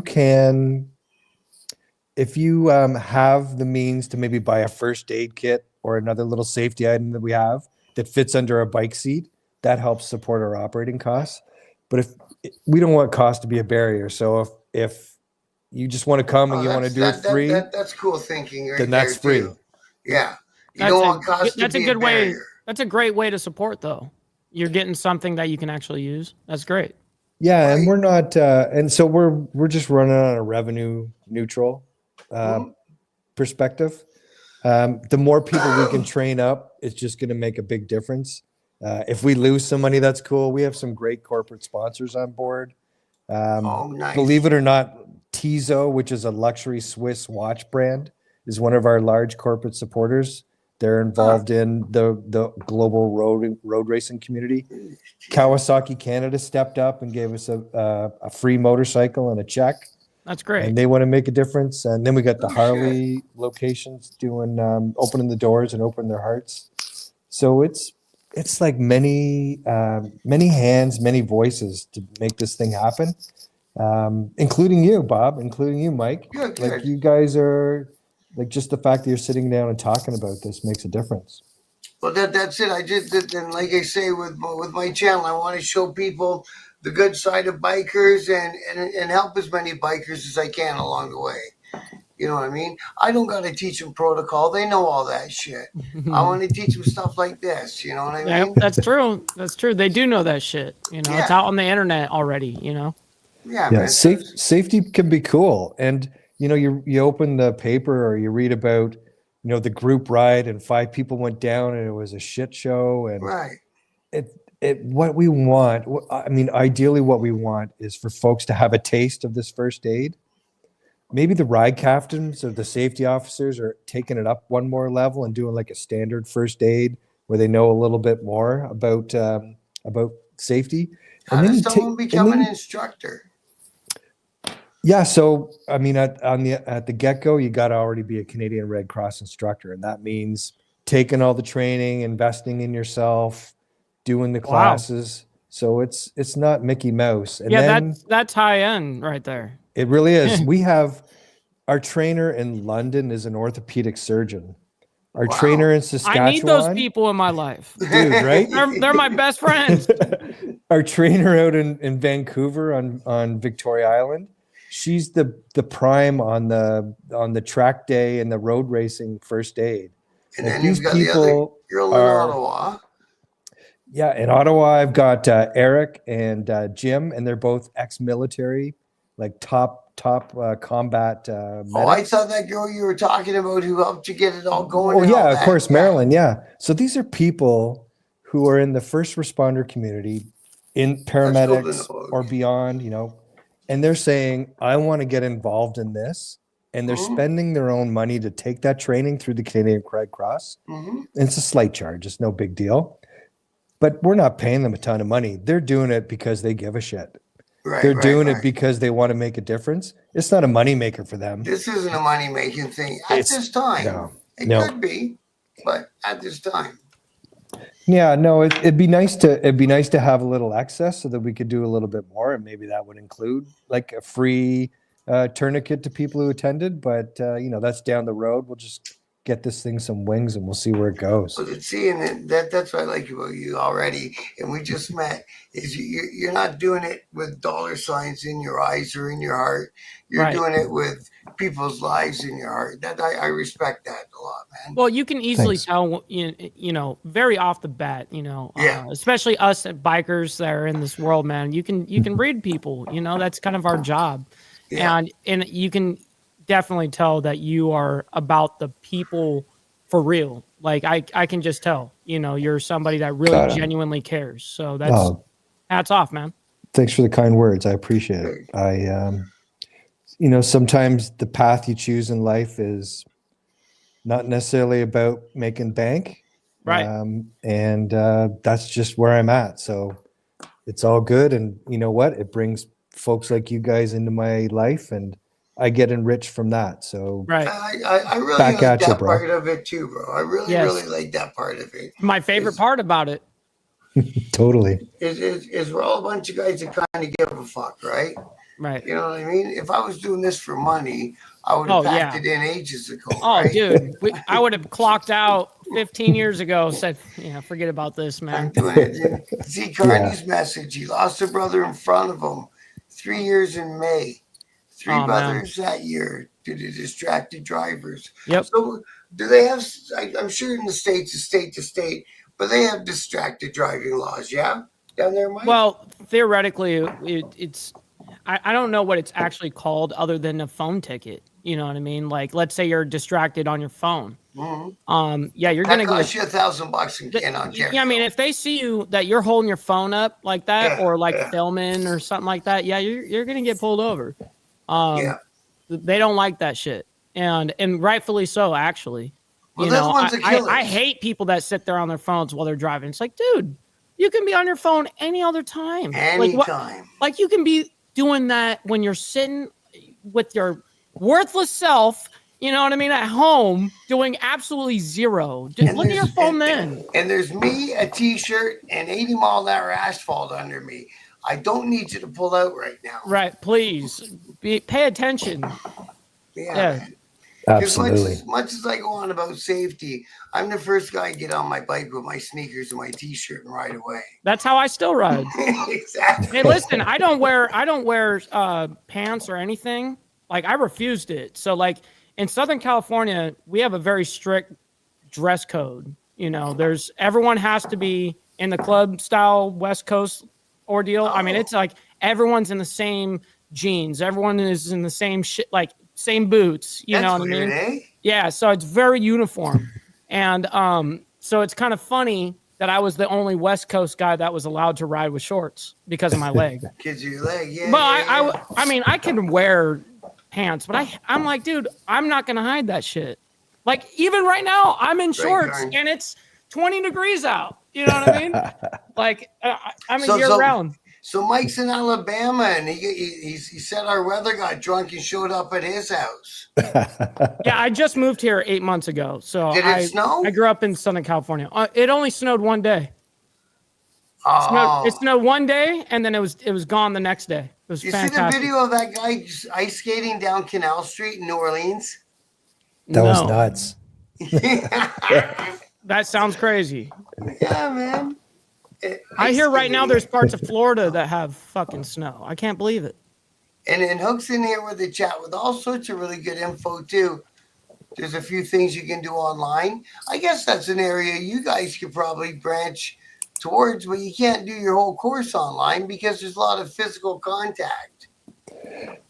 can, if you have the means to maybe buy a first aid kit or another little safety item that we have that fits under a bike seat, that helps support our operating costs. But if we don't want cost to be a barrier, so if you just want to come and you want to do it free, that's cool thinking right then there that's free. too. Yeah. You That's don't a want cost to that's a be good a way. barrier. That's a great way to support, though. You're getting something that you can actually use. That's great. Yeah, and Right. we're not, and so we're just running on a revenue neutral Mhm. perspective. The more people we can train up, it's just going to make a big difference. If we lose some money, that's cool. We have some great corporate sponsors on board. Oh, nice. Believe it or not, Tizo, which is a luxury Swiss watch brand, is one of our large corporate supporters. They're involved in the global road racing community. Kawasaki Canada stepped up and gave us a free motorcycle and a check. That's great. And they want to make a difference. And then we got the Harley locations doing opening the doors and opening their hearts. So it's like many hands, many voices to make this thing happen, including you, Bob, including you, Mike. Good, Like good. you guys are like, just the fact that you're sitting down and talking about this makes a difference. Well, that's it. I just and like I say with my channel, I want to show people the good side of bikers and help as many bikers as I can along the way. You know what I mean? I don't got to teach them protocol. They know all that shit. I want to teach them stuff like this. You know what I Yeah, mean? that's true. That's true. They do know that shit. You know, it's Yeah. out on the internet already. You know. Yeah, Yeah, man. So safety can be cool. And you know, you open the paper or you read about, you know, the group ride and 5 people went down and it was a shit show. And right. what we want, I mean, ideally what we want is for folks to have a taste of this first aid. Maybe the ride captains or the safety officers are taking it up one more level and doing like a standard first aid where they know a little bit more about safety. How does someone become an instructor? Yeah, so I mean, at the get-go, you got to already be a Canadian Red Cross instructor, and that means taking all the training, investing in yourself, doing the classes. So it's not Mickey Mouse. And Yeah, then that's high end right there. it really is. We have our trainer in London is an orthopedic surgeon. Our trainer in Saskatchewan. I need those people in my life. Dude, right? They're my best friends. Our trainer out in Vancouver on Victoria Island. She's the prime on the track day and the road racing first aid. And like then these you've got people the other girl in Ottawa. Yeah, in Ottawa, I've got Eric and Jim, and they're both ex-military, like top combat medics. Oh, I thought that girl you were talking about who helped you get it all going. Oh and all yeah, of that. course, Marilyn. Yeah. So these are people who are in the first responder community, in paramedics or beyond, you know, and they're saying, I want to get involved in this. And they're spending their own money to take that training through the Canadian Red Cross. And it's a slight charge. It's no big deal. But we're not paying them a ton of money. They're doing it because they give a shit. They're doing it because they want to make a difference. It's not a money maker for them. This isn't a money making thing at this time. It could be, but at this time. Yeah, no, it'd be nice to have a little excess so that we could do a little bit more, and maybe that would include like a free tourniquet to people who attended. But you know, that's down the road. We'll just get this thing some wings and we'll see where it goes. Well, see, and that's what I like about you already. And we just met. Is you're not doing it with dollar signs in your eyes or in your heart. You're doing it with people's lives in your heart. That I respect that a lot, man. Well, you can easily tell, you know, very off the bat, you know, especially us bikers that are in this world, man. You can read people. You know, that's kind of our job. Yeah. And you can definitely tell that you are about the people for real. Like I can just tell, you're somebody that really Got it. genuinely cares. So that's Oh, hats off, man. thanks for the kind words. I appreciate it. Sometimes the path you choose in life is not necessarily about making bank. Right. And that's just where I'm at. So it's all good. And you know what? It brings folks like you guys into my life and I get enriched from that. So Right. I really back like at you, that bro. part of it too, bro. I really, Yes. really like that part of it. My favorite Is, part about it. Totally. is we're all a bunch of guys that kind of give a fuck, right? Right. You know what I mean? If I was doing this for money, I would have Oh, packed yeah. it in ages ago, Oh, right? dude, I would have clocked out 15 years ago. Said, yeah, forget about this, I'm man. doing it. And see Carney's message. He lost a brother in front of him 3 years in May. Three Oh, man. brothers that year due to distracted drivers. Yep. So do they have? I'm sure in the states, it's state to state, but they have distracted driving laws. Yeah, down there, Mike. Well, theoretically, it's I don't know what it's actually called other than a phone ticket. You know what I mean? Like, let's say you're distracted on your phone. Yeah, you're That gonna costs get. you $1,000 in Ontario. Yeah, I mean, if they see you that you're holding your phone up like that, Yeah, or like yeah. filming or something like that, yeah, you're gonna get pulled over. Yeah. They don't like that shit, and rightfully so, actually. Well, those ones are killers. I hate people that sit there on their phones while they're driving. It's like, dude, you can be on your phone any other time. Like what? Anytime. Like you can be doing that when you're sitting with your worthless self. You know what I mean? At home, doing absolutely zero. Just look at your phone then. And there's me, a T-shirt, and 80-mile-an-hour asphalt under me. I don't need you to pull out right now. Right, please pay attention. Yeah. Yeah. Absolutely. Much as I go on about safety, I'm the first guy to get on my bike with my sneakers and my T-shirt and ride away. That's how I still ride. Exactly. Hey, listen, I don't wear pants or anything. Like I refused it. So like in Southern California, we have a very strict dress code. There's everyone has to be in the club style West Coast ordeal. I mean, it's like everyone's in the same jeans. Everyone is in the same shit, like same boots. You know what I mean? Eh? Yeah. So it's very uniform, and so it's kind of funny that I was the only West Coast guy that was allowed to ride with shorts because of my leg. Kids your leg, yeah. But yeah. I mean, I can wear pants, but I'm like, dude, I'm not gonna hide that shit. Like even right now, I'm in shorts and it's 20 degrees out. You know what I mean? Like I'm a year round. So Mike's in Alabama, and he said our weather got drunk and showed up at his house. Yeah, I just moved here 8 months ago. So Did it snow? I grew up in Southern California. It only snowed one day. Oh. It snowed one day, and then it was gone the next day. It was fantastic. See the video of that guy ice skating down Canal Street in New Orleans? That was nuts. That sounds crazy. Yeah, man. I hear right now there's parts of Florida that have fucking snow. I can't believe it. And then Hook's in here with the chat with all sorts of really good info too. There's a few things you can do online. I guess that's an area you guys could probably branch towards, but you can't do your whole course online because there's a lot of physical contact.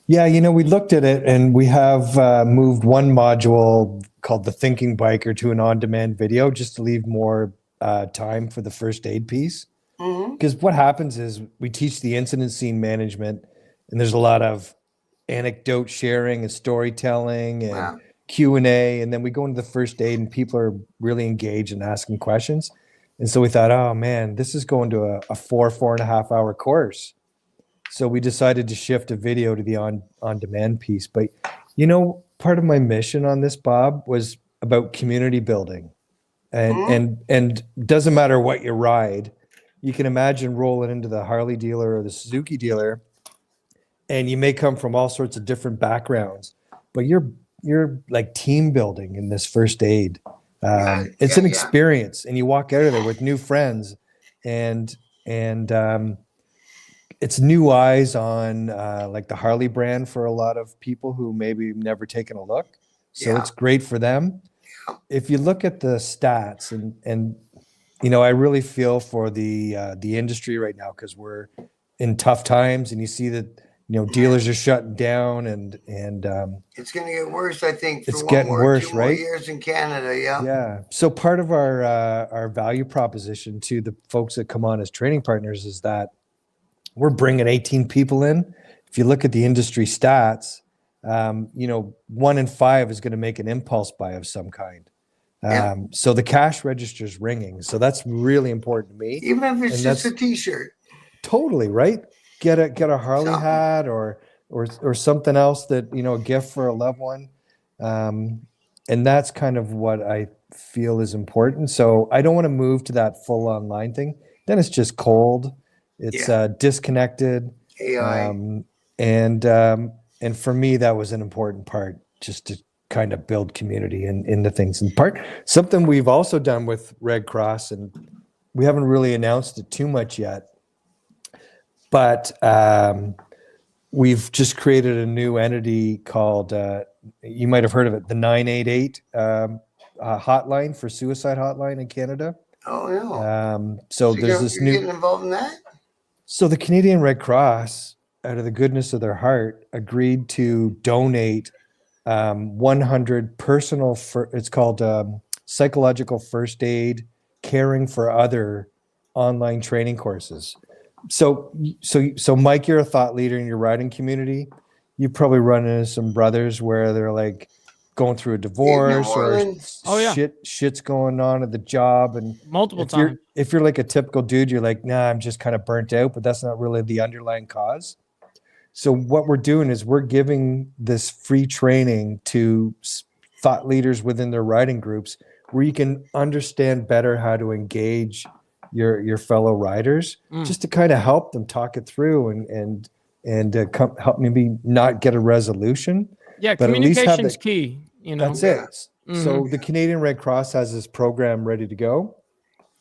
Yeah, we looked at it and we have moved one module called the Thinking Biker to an on-demand video just to leave more time for the first aid piece. Because what happens is we teach the incident scene management and there's a lot of anecdote sharing and storytelling and Q&A. And then we go into the first aid and people are really engaged and asking questions. And so we thought, oh man, this is going to a 4.5 hour course. So we decided to shift a video to the on-demand piece. But, part of my mission on this, Bob, was about community building. And doesn't matter what you ride, you can imagine rolling into the Harley dealer or the Suzuki dealer, and you may come from all sorts of different backgrounds, but you're like team building in this first aid. It's an experience, and you walk out of there with new friends, and it's new eyes on like the Harley brand for a lot of people who maybe never taken a look. So it's great for them. If you look at the stats and I really feel for the industry right now because we're in tough times, and you see that dealers are shutting down, and it's going to get worse, I think, for it's getting worse, 2 more right? years in Canada. Yeah. Yeah. So part of our value proposition to the folks that come on as training partners is that we're bringing 18 people in. If you look at the industry stats, 1 in 5 is going to make an impulse buy of some kind. Yeah. So the cash register is ringing. So that's really important to me. Even if it's And just that's a T-shirt. totally right. Get a Harley Something. hat or something else that, a gift for a loved one. And that's kind of what I feel is important. So I don't want to move to that full online thing. Then it's just cold. It's disconnected. AI. And for me, that was an important part, just to kind of build community into things. And something we've also done with Red Cross, and we haven't really announced it too much yet, but we've just created a new entity called, you might have heard of it, the 988 hotline for suicide hotline in Canada. Oh, no. So there's this you're new. getting involved in that? So the Canadian Red Cross, out of the goodness of their heart, agreed to donate 100 personal, it's called psychological first aid, caring for other online training courses. So Mike, you're a thought leader in your riding community. You probably run into some brothers where they're like going through a divorce or shit's going on at the job, and multiple times. If you're like a typical dude, you're like, nah, I'm just kind of burnt out, but that's not really the underlying cause. So what we're doing is we're giving this free training to thought leaders within their riding groups, where you can understand better how to engage your fellow riders, just to kind of help them talk it through and help maybe not get a resolution. Yeah, but communication's key. That's it. So the Canadian Red Cross has this program ready to go,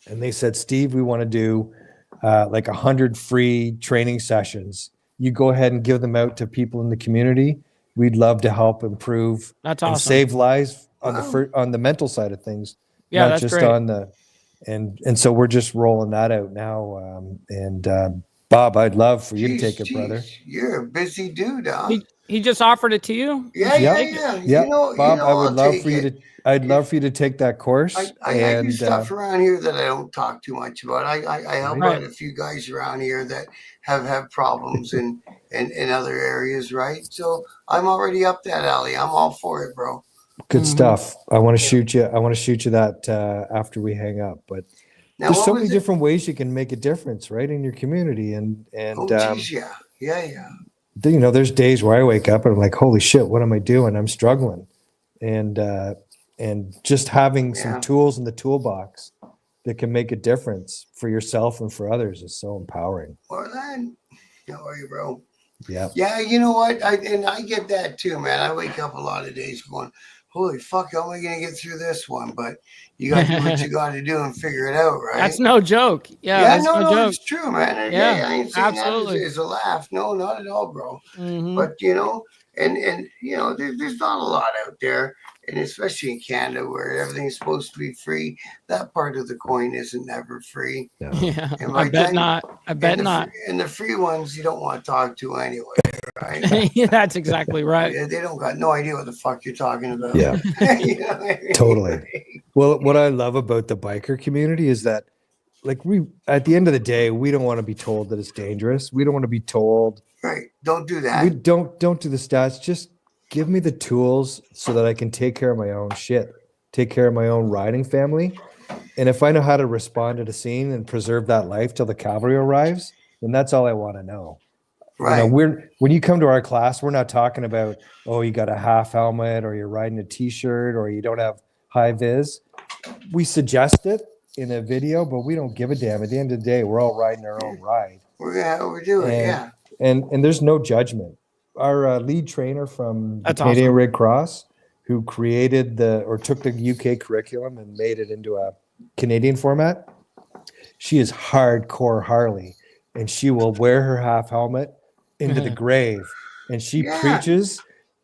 and they said, Steve, we want to do like 100 free training sessions. You go ahead and give them out to people in the community. We'd love to help improve and save lives on the mental side of things, not just great. On the and so we're just rolling that out now. Bob, I'd love for you to take it, brother. You're a busy dude, huh? He just offered it to you. Yeah. Bob, I would love for you to. I'd love for you to take that course. I do stuff around here that I don't talk too much about. I help out a few guys around here that have problems in other areas, right? So I'm already up that alley. I'm all for it, bro. Good stuff. I want to shoot you. I want to shoot you that after we hang up. But now, there's so many different ways you can make a difference, right, in your community. And yeah. There's days where I wake up and I'm like, holy shit, what am I doing? I'm struggling. And just having some tools in the toolbox that can make a difference for yourself and for others is so empowering. Well, then, how are you, bro? Yeah. Yeah, you know what? I get that too, man. I wake up a lot of days going, holy fuck, how am I going to get through this one? But you got to do what you got to do and figure it out, right? That's no joke. Yeah, no joke. It's true, man. I ain't saying absolutely. That as a laugh. No, not at all, bro. But, there's not a lot out there. And especially in Canada, where everything's supposed to be free, that part of the coin isn't ever free. Yeah, I bet not. And the free ones you don't want to talk to anyway, right? Yeah, that's exactly right. They don't got no idea what the fuck you're talking about. Yeah, totally. Well, what I love about the biker community is that, like, we at the end of the day, we don't want to be told that it's dangerous. We don't want to be told, right? Don't do that. We don't do the stats. Just give me the tools so that I can take care of my own shit, take care of my own riding family. And if I know how to respond to the scene and preserve that life till the cavalry arrives, then that's all I want to know. Right. When you come to our class, we're not talking about, oh, you got a half helmet or you're riding a t-shirt or you don't have high vis. We suggest it in a video, but we don't give a damn. At the end of the day, we're all riding our own ride. We're doing it, yeah. And there's no judgment. Our lead trainer from the Canadian Red Cross, who created took the UK curriculum and made it into a Canadian format, she is hardcore Harley, and she will wear her half helmet into the grave, and she preaches.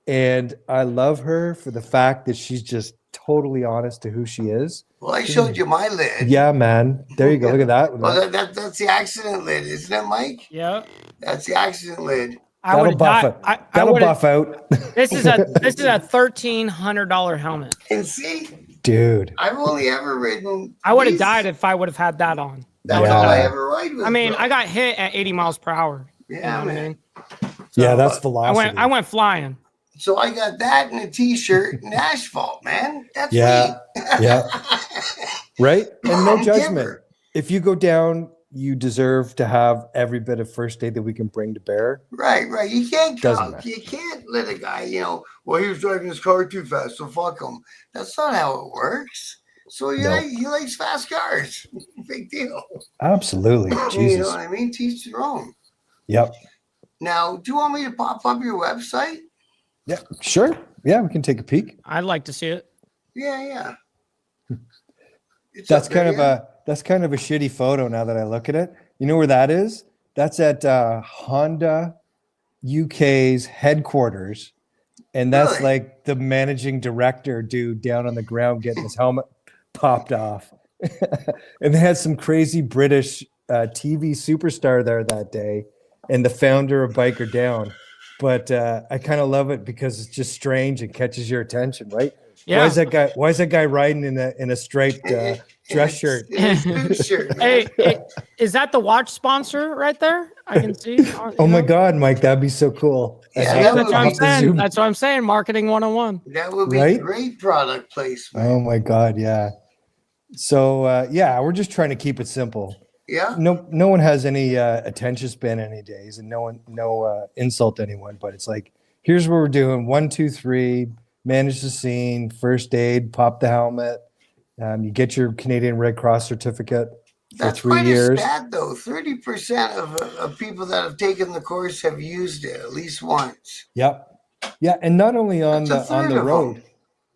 And I love her for the fact that she's just totally honest to who she is. Well, I showed you my lid. Yeah, man. There you go. Look at that. Well, that's the accident lid, isn't it, Mike? Yeah. That's the accident lid. I would have buff died. it. I That'll would have. buff out. This is a $1,300 helmet. And see, Dude. I've only ever ridden. I would have these. died if I would have had that on. That's Yeah. all I ever ride with. I mean, bro. I got hit at 80 miles per hour. Yeah, You know what man. I mean? Yeah, So, that's velocity. I went flying. So I got that and a T-shirt and asphalt, man. That's Yeah. me. Yeah. Right? And no I'm judgment. Kimber. If you go down, you deserve to have every bit of first aid that we can bring to bear. Right. You can't Doesn't matter. you can't let a guy, well, he was driving his car too fast, so fuck him. That's not how it works. So No. he likes fast cars. Big deal. Absolutely. You know Jesus. what I mean? Teach their own. Yep. Now, do you want me to pop up your website? Yeah. Sure. Yeah, we can take a peek. I'd like to see it. Yeah. It's That's up there, kind of yeah? that's kind of a shitty photo now that I look at it. You know where that is? That's at Honda UK's headquarters. And that's Really? like the managing director dude down on the ground getting his helmet popped off. And they had some crazy British TV superstar there that day and the founder of Biker Down. But I kind of love it because it's just strange and catches your attention, right? Yeah. Why is that guy riding in a striped dress shirt? It's boot shirt, man. Hey, is that the watch sponsor right there? I can see. Oh my God, Mike, that'd be so cool. Yeah, I'd that have would to- That's what I'd I'm have to saying. zoom- That's what I'm saying. Marketing 101. That would be Right? great product placement. Oh my God, yeah. So yeah, we're just trying to keep it simple. Yeah. No one has any attention span any days, and no insult to anyone. But it's like, here's what we're doing: 1, 2, 3. Manage the scene, first aid, pop the helmet. You get your Canadian Red Cross certificate for That's 3 quite years. a stat, though. 30% of people that have taken the course have used it at least once. Yep. Yeah, and not only on That's a the third of road, them.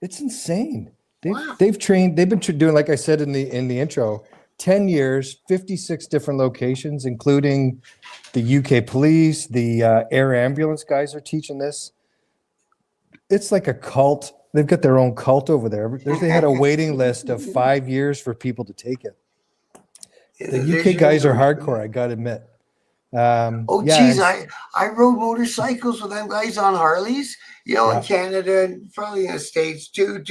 it's insane. Wow. They've been doing, like I said in the intro, 10 years, 56 different locations, including the UK police, the air ambulance guys are teaching this. It's like a cult. They've got their own cult over there. They had a waiting list of 5 years for people to take it. The UK guys are hardcore, I gotta admit. Oh, yeah, geez, and- I rode motorcycles with them guys on Harleys, Yeah. in Canada and probably in the States, too.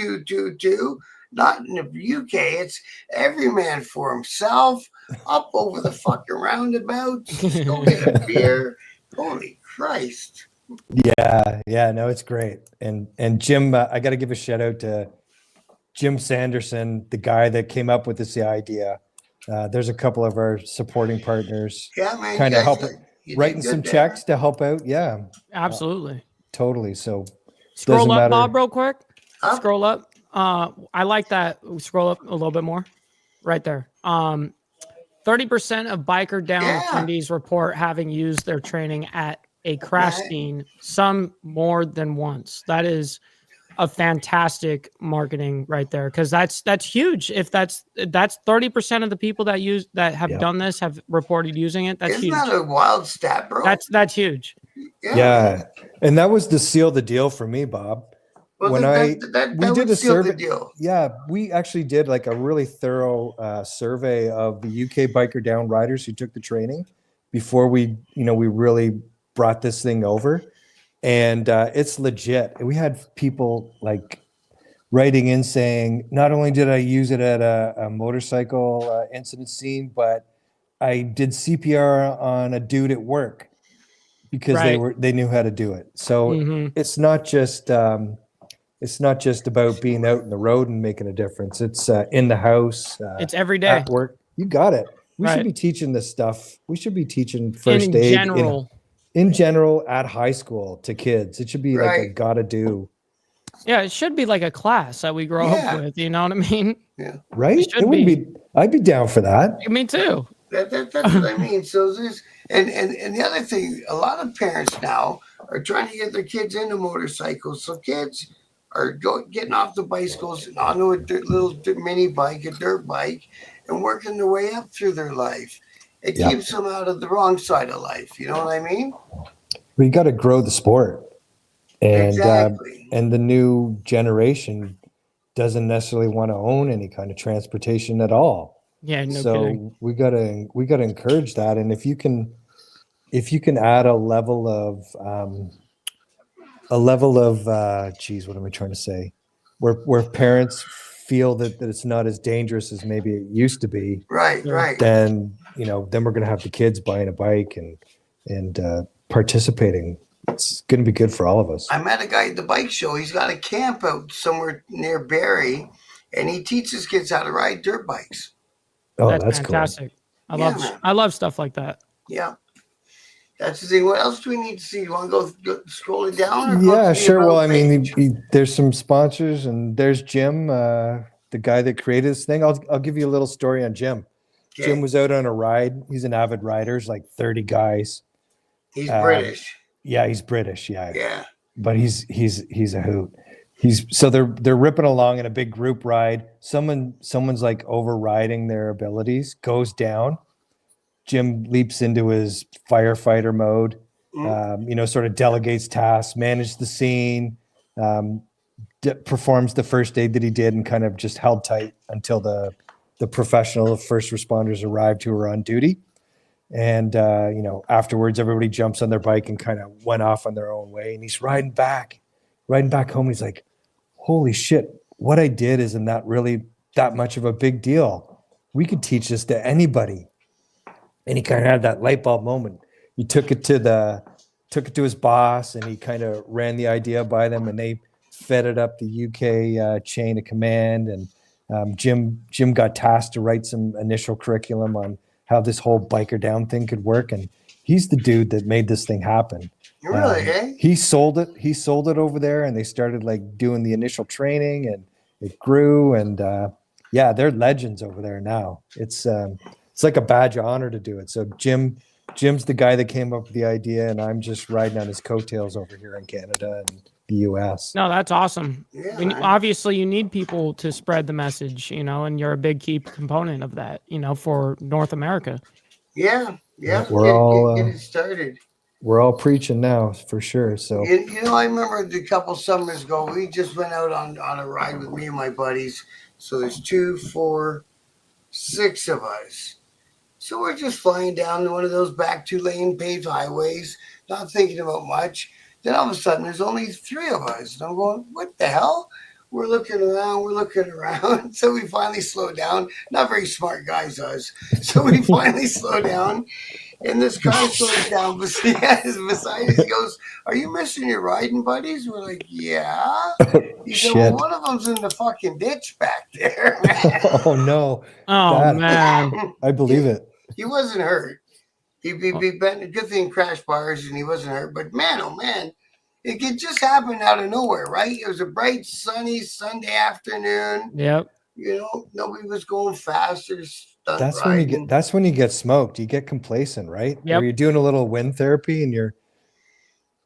Not in the UK. It's every man for himself, up over the fucking roundabout. Just go get a beer. Holy Christ. Yeah, no, it's great. And Jim, I got to give a shout out to Jim Sanderson, the guy that came up with this idea. There's a couple of our supporting partners Yeah, man. kind you of guys helping, did writing good some there. checks to help out. Yeah, Absolutely. totally. So Scroll doesn't up, matter. Bob, real quick. Up? Scroll up. I like that. Scroll up a little bit more. Right there. 30% of biker down Yeah. attendees report having used their training at a crash Right. scene, some more than once. That is a fantastic marketing right there, because that's huge. If that's 30% of the people that have Yeah. done this have reported using it. That's Isn't huge. that a wild stat, bro? That's huge. Yeah, and that was to seal the deal for me, Bob. Well, when that we would did a seal the survey. deal. Yeah, we actually did like a really thorough survey of the UK biker down riders who took the training before we really brought this thing over, and it's legit. And we had people like writing in saying, not only did I use it at a motorcycle incident scene, but I did CPR on a dude at work because Right. they knew how to do it. So Mhm. it's not just about being out in the road and making a difference. It's in the house, It's every day. at work. You got it. We should Right. be teaching this stuff. We should be teaching first In aid general. in general at high school to kids. It should be like a Right. gotta do, Yeah, it should be like a class that we grow Yeah. up with. You know what I mean? right? should It would be. be. I'd be down for that. Me too. That's what I mean. So there's and the other thing, a lot of parents now are trying to get their kids into motorcycles. So kids are getting off the bicycles and onto a little mini bike, a dirt bike, and working their way up through their life. It Yeah. keeps them out of the wrong side of life. You know what I mean? We got to grow the sport, and Exactly. and the new generation doesn't necessarily want to own any kind of transportation at all. Yeah, no so kidding. we gotta encourage that. And if you can if you can add a level of geez, what am I trying to say? Where parents feel that it's not as dangerous as maybe it used to be, Right, Sure. right. then then we're going to have the kids buying a bike and participating. It's going to be good for all of us. I met a guy at the bike show. He's got a camp out somewhere near Barrie, and he teaches kids how to ride dirt bikes. Oh, That's that's fantastic. Yeah, man. I love stuff like that. Yeah. That's the thing. What else do we need to see? You want to go scroll it down? Or cool. go Yeah, to the sure. Well, About I mean, page? there's some sponsors, and there's Jim, the guy that created this thing. I'll give you a little story on Jim. Okay. Jim was out on a ride. He's an avid rider. There's like 30 guys. He's British. Yeah, he's British. Yeah, Yeah. but he's a hoot. So they're ripping along in a big group ride. Someone's like overriding their abilities, goes down. Jim leaps into his firefighter mode. Sort of delegates tasks, manages the scene, performs the first aid that he did, and kind of just held tight until the professional first responders arrived who were on duty. And afterwards, everybody jumps on their bike and kind of went off on their own way. And he's riding back home. He's like, "Holy shit! What I did isn't that really that much of a big deal. We could teach this to anybody." And he kind of had that light bulb moment. He took it to his boss, and he kind of ran the idea by them, and they fed it up the UK chain of command. And Jim got tasked to write some initial curriculum on how this whole biker down thing could work, and he's the dude that made this thing happen. Really, eh? He sold it over there, and they started like doing the initial training, and it grew. And they're legends over there now. It's like a badge of honor to do it. So Jim's the guy that came up with the idea, and I'm just riding on his coattails over here in Canada and the US. No, that's awesome. Yeah, Obviously, you need people to spread the message, and you're a big key component of that, for North America. Yeah. We're Get it started. We're all preaching now for sure. So I remember a couple summers ago, we just went out on a ride with me and my buddies. So there's 2, 4, 6 of us. So we're just flying down one of those back 2-lane paved highways, not thinking about much. Then all of a sudden, there's only 3 of us. And I'm going, what the hell? We're looking around. So we finally slow down. Not very smart guys, us. So we finally slow down. And this guy slows down beside us. He goes, "Are you missing your riding buddies?" We're like, "Yeah." He said, "Well, one of them's in the fucking ditch back there." Oh no! Oh man, I believe it. He wasn't hurt. He bent. A good thing crashed bars and he wasn't hurt. But man, oh man, it could just happen out of nowhere, right? It was a bright, sunny Sunday afternoon. Yep. Nobody was going fast or that's when you get smoked. You get complacent, right? Yep. Or you're doing a little wind therapy, and you're,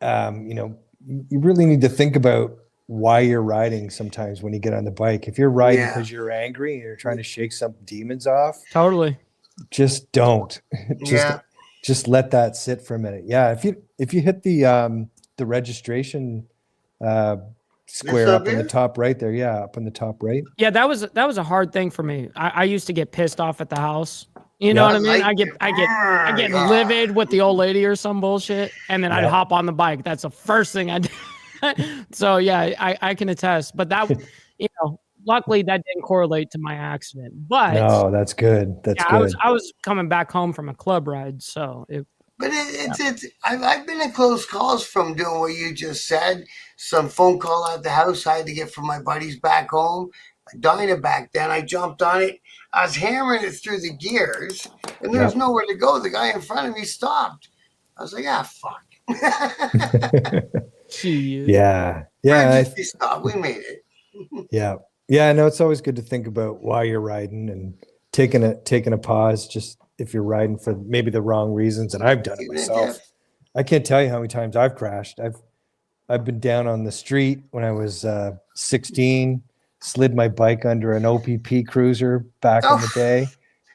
you really need to think about why you're riding. Sometimes when you get on the bike, if you're riding because you're angry and you're trying to shake some demons off, Totally. Just don't. Just let that sit for a minute. Yeah. If you hit the registration square up in the top right there. Yeah, up in the top right. Yeah, that was a hard thing for me. I used to get pissed off at the house. You know what I mean? I get livid with the old lady or some bullshit, and then I'd hop on the bike. That's the first thing I did. So yeah, I can attest. But that, luckily that didn't correlate to my accident. But no, that's good. That's good. I was coming back home from a club ride, so it. But I've been in close calls from doing what you just said. Some phone call at the house I had to get from my buddies back home. Dyna back then, I jumped on it. I was hammering it through the gears, and there was nowhere to go. The guy in front of me stopped. I was like, fuck. Yeah. We made it. Yeah. I know it's always good to think about why you're riding and taking a pause, just if you're riding for maybe the wrong reasons. And I've done it myself. I can't tell you how many times I've crashed. I've been down on the street when I was 16, slid my bike under an OPP cruiser back in the day.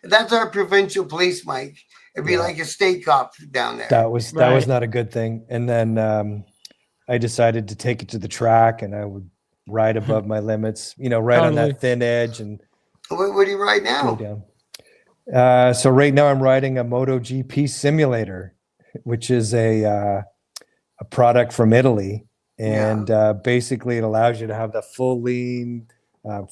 That's our provincial police, Mike. It'd be like a state cop down there. That was not a good thing. And then I decided to take it to the track, and I would ride above my limits, on that thin edge. And what do you ride now? So right now I'm riding a MotoGP simulator. which is a product from Italy, and basically it allows you to have the full lean,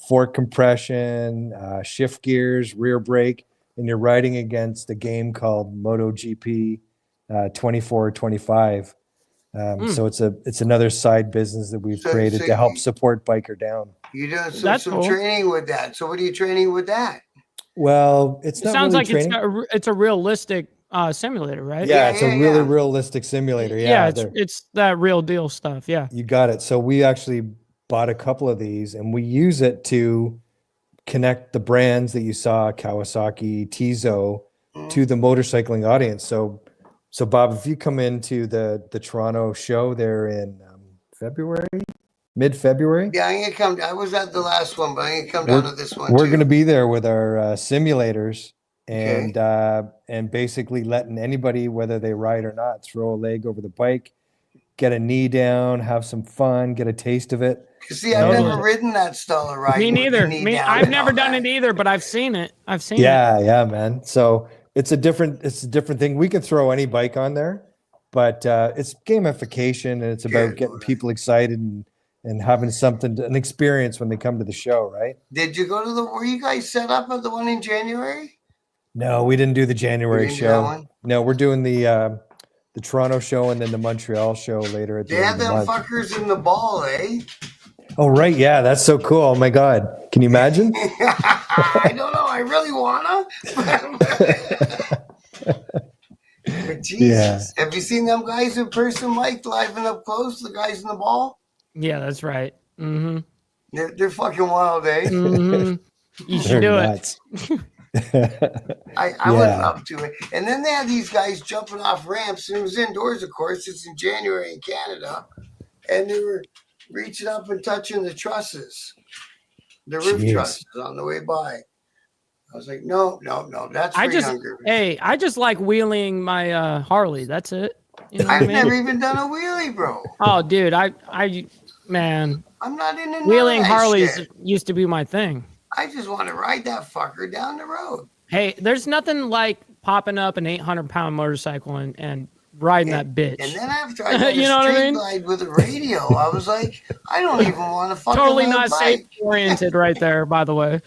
fork compression, shift gears, rear brake, and you're riding against a game called MotoGP 24/25. So it's another side business that we've created to help support Biker Down. You do some cool. training with that. So what are you training with that? Well, it sounds really like training. it's a realistic simulator, right? Yeah, it's a really realistic simulator. Yeah, it's that real deal stuff. Yeah, you got it. So we actually bought a couple of these, and we use it to connect the brands that you saw, Kawasaki, Tizo, to the motorcycling audience. So Bob, if you come into the Toronto show there in February, mid-February. Yeah, I'm gonna come. I was at the last one, but I'm gonna come down to this one. We're gonna be there with our simulators and Okay. and basically letting anybody, whether they ride or not, throw a leg over the bike, get a knee down, have some fun, get a taste of it. See, I've never ridden that style of riding. Me neither. I've never done it. it either, but I've seen it. Yeah, man. So it's a different thing. We can throw any bike on there, but it's gamification, and it's about getting people excited and having an experience when they come to the show, right? Did you go to were you guys set up at the one in January? No, we didn't do the January show. No, we're doing the Toronto show and then the Montreal show later at the end of the month. They had them fuckers in the ball, eh? Oh, right. Yeah, that's so cool. Oh, my God. Can you imagine? I don't know. I really wanna. But Jesus. Yeah. Have you seen them guys in person, Mike, live and up close, the guys in the ball? Yeah, that's right. Mm-hmm. They're fucking wild, eh? Mm-hmm. You should do it. I would love to. And then they had these guys jumping off ramps, and it was indoors, of course. It's in January in Canada. And they were reaching up and touching the trusses, the roof trusses on the way by. I was like, no, that's for younger. Hey, I just like wheeling my Harley. That's it. You know I've never even done a wheelie, bro. Oh, dude, man. I'm not into wheeling Harleys used to be my thing. I just want to ride that fucker down the road. Hey, there's nothing like popping up an 800-pound motorcycle and riding that bitch. And then after I did a street glide with a radio, I was like, I don't even want to fucking totally not safe oriented right there, by the way.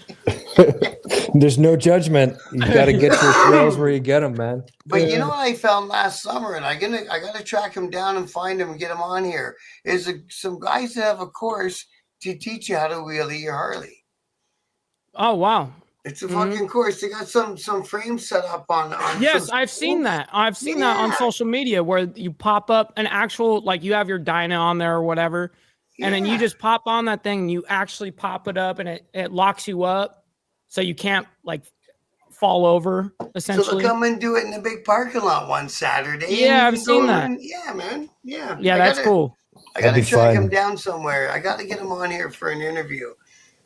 There's no judgment. You got to get your thrills where you get them, man. But you know what I found last summer, and I got to track him down and find him and get him on here, is some guys that have a course to teach you how to wheelie your Harley. Oh, wow. It's a fucking course. They got some frames set up on yes, I've seen that. I've seen that on social media where you pop up an actual, like you have your dyno on there or whatever, and then you just pop on that thing and you actually pop it up and it locks you up so you can't like fall over, essentially. So they'll come and do it in the big parking lot one Saturday. Yeah, I've seen that. Yeah, man. Yeah. Yeah, that's cool. I got to track him down somewhere. I got to get him on here for an interview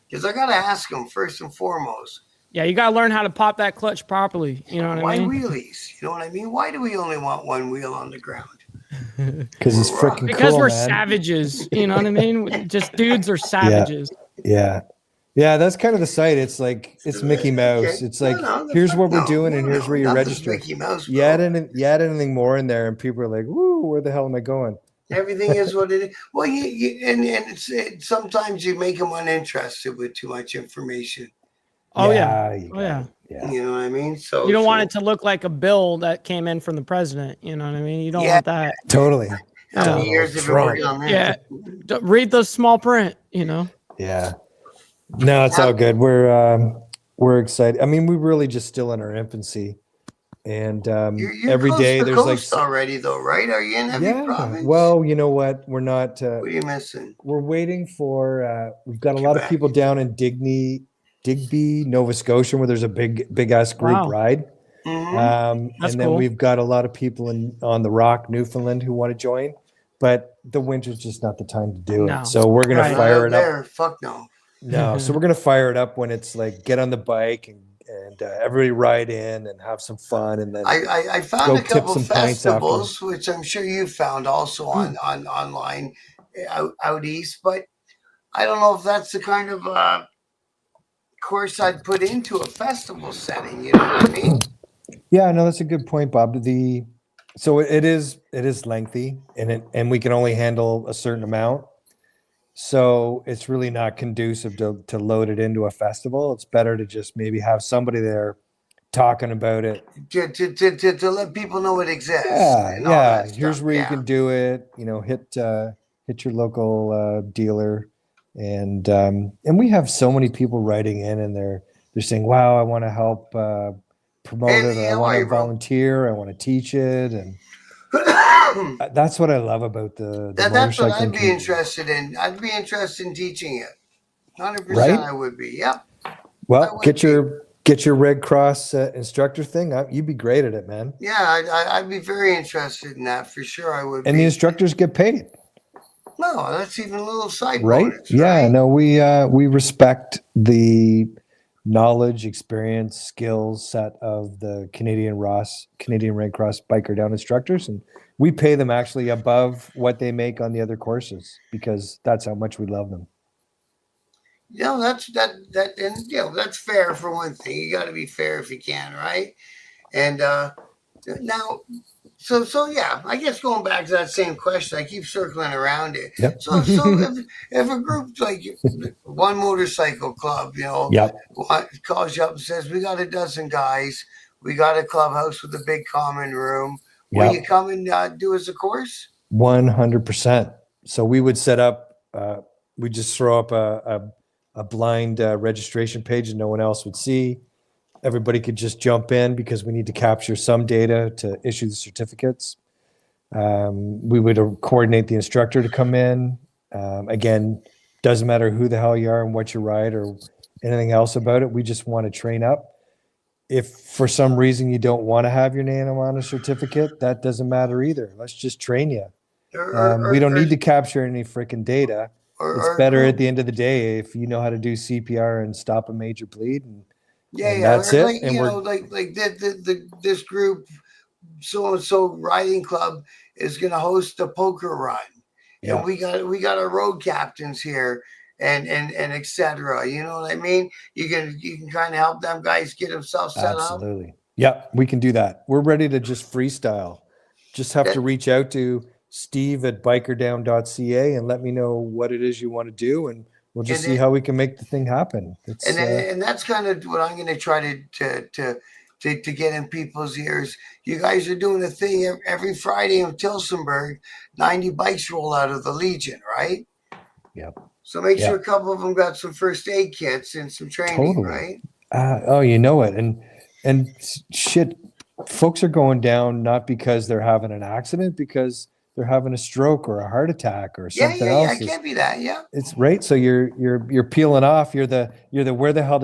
because I got to ask him first and foremost. Yeah, you got to learn how to pop that clutch properly. You know what I mean? Why wheelies? You know what I mean? Why do we only want one wheel on the ground? Because it's freaking cool, because we're savages. You know what I mean? Just dudes are savages. Yeah. That's kind of the site. It's like, it's Mickey Mouse. Okay. It's like, here's what we're doing and here's where you register. Mickey Mouse, you add anything more in there and people are like, woo, where the hell am I going? Everything is what it is. Well, and sometimes you make them uninterested with too much information. Oh yeah. You know what I mean? So you don't want it to look like a bill that came in from the president. You know what I mean? You don't want that. Totally. How many years have you worked on that? Yeah. Read the small print, you know? Yeah. No, it's all good. We're excited. I mean, we're really just still in our infancy. And you're every day there's like already though, right? Are you in every province? Well, you know what? We're not what are you missing? We're waiting for we've got a lot of people down in Digby, Nova Scotia, where there's a big ass group ride. And then we've got a lot of people on the Rock, Newfoundland, who want to join, but the winter's just not the time to do it. So we're gonna fire it up. Fuck no. No, so we're gonna fire it up when it's like get on the bike and everybody ride in and have some fun, and then I found a couple of festivals, which I'm sure you found also on online out east, but I don't know if that's the kind of course I'd put into a festival setting. You know what I mean? Yeah, no, that's a good point, Bob. So it is lengthy, and we can only handle a certain amount. So it's really not conducive to load it into a festival. It's better to just maybe have somebody there talking about it. To let people know it exists. Yeah, and all yeah. that Here's stuff. where you Yeah. can do it. Hit your local dealer, and we have so many people writing in, and they're saying, "Wow, I want to help promote it, Hey, or I how want are to you, bro? volunteer, I want to teach it," and that's what I love about the That's what motorcycling I'd be community, interested in. I'd be interested in teaching it. 100% right? I would be. Yep, I Well, would be. get your Red Cross instructor thing. You'd be great at it, man. Yeah, I'd be very interested in that for sure. I would And the be. instructors get paid, No, that's even a little side right? bonus, Yeah, right? no, we respect the knowledge, experience, skills set of the Canadian Red Cross biker down instructors, and we pay them actually above what they make on the other courses because that's how much we love them. And that's fair for one thing. You got to be fair if you can, right? And now, so yeah, I guess going back to that same question, I keep circling around it. Yep. So if a group like one motorcycle club, Yep. calls you up and says, "We got a dozen guys, we got a clubhouse with a big common room. Will you Yep. come and do us a course?" 100%. So we would set up, we just throw up a blind registration page that no one else would see. Everybody could just jump in because we need to capture some data to issue the certificates. We would coordinate the instructor to come in. Again, doesn't matter who the hell you are and what you ride or anything else about it. We just want to train up. If for some reason you don't want to have your name on a certificate, that doesn't matter either. Let's just train you. We don't need to capture any freaking data. It's better at the end of the day if you know how to do CPR and stop a major bleed, and that's it. Like And we're this group, so and so riding club is going to host a poker run, and yeah, we got our road captains here, and etc. You know what I mean? You can kind of help them guys get themselves set up. absolutely. Yeah, we can do that. We're ready to just freestyle. Just have to reach out to Steve at bikerdown.ca and let me know what it is you want to do, and we'll just see how we can make the thing happen. And that's kind of what I'm going to try to get in people's ears. You guys are doing a thing every Friday in Tilsonburg. 90 bikes roll out of the Legion, right? Yep. So make sure a couple of them got some first aid kits and some training, right? Oh, you know it. And shit, folks are going down not because they're having an accident, because they're having a stroke or a heart attack or something else. Yeah, it can't be that. Yeah, it's right. So you're peeling off. You're the where the hell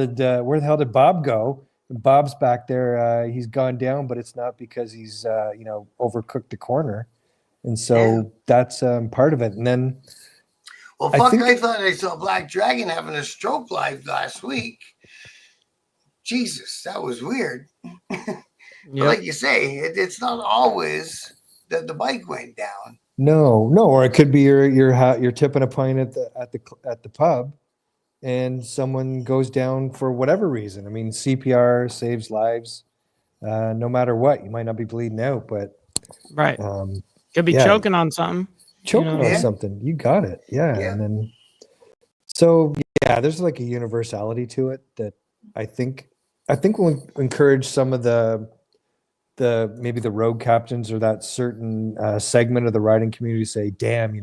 did Bob go? And Bob's back there. He's gone down, but it's not because he's overcooked the corner, and so that's part of it. And then, well, I thought I saw Black Dragon having a stroke live last week. Jesus, that was weird. But like you say, it's not always that the bike went down. No, or it could be you're tipping a pint at the pub, and someone goes down for whatever reason. I mean, CPR saves lives, no matter what. You might not be bleeding out, but right, could be choking on something. On something. You got it. Yeah, and then there's like a universality to it that I think will encourage some of the maybe the road captains or that certain segment of the riding community to say, damn,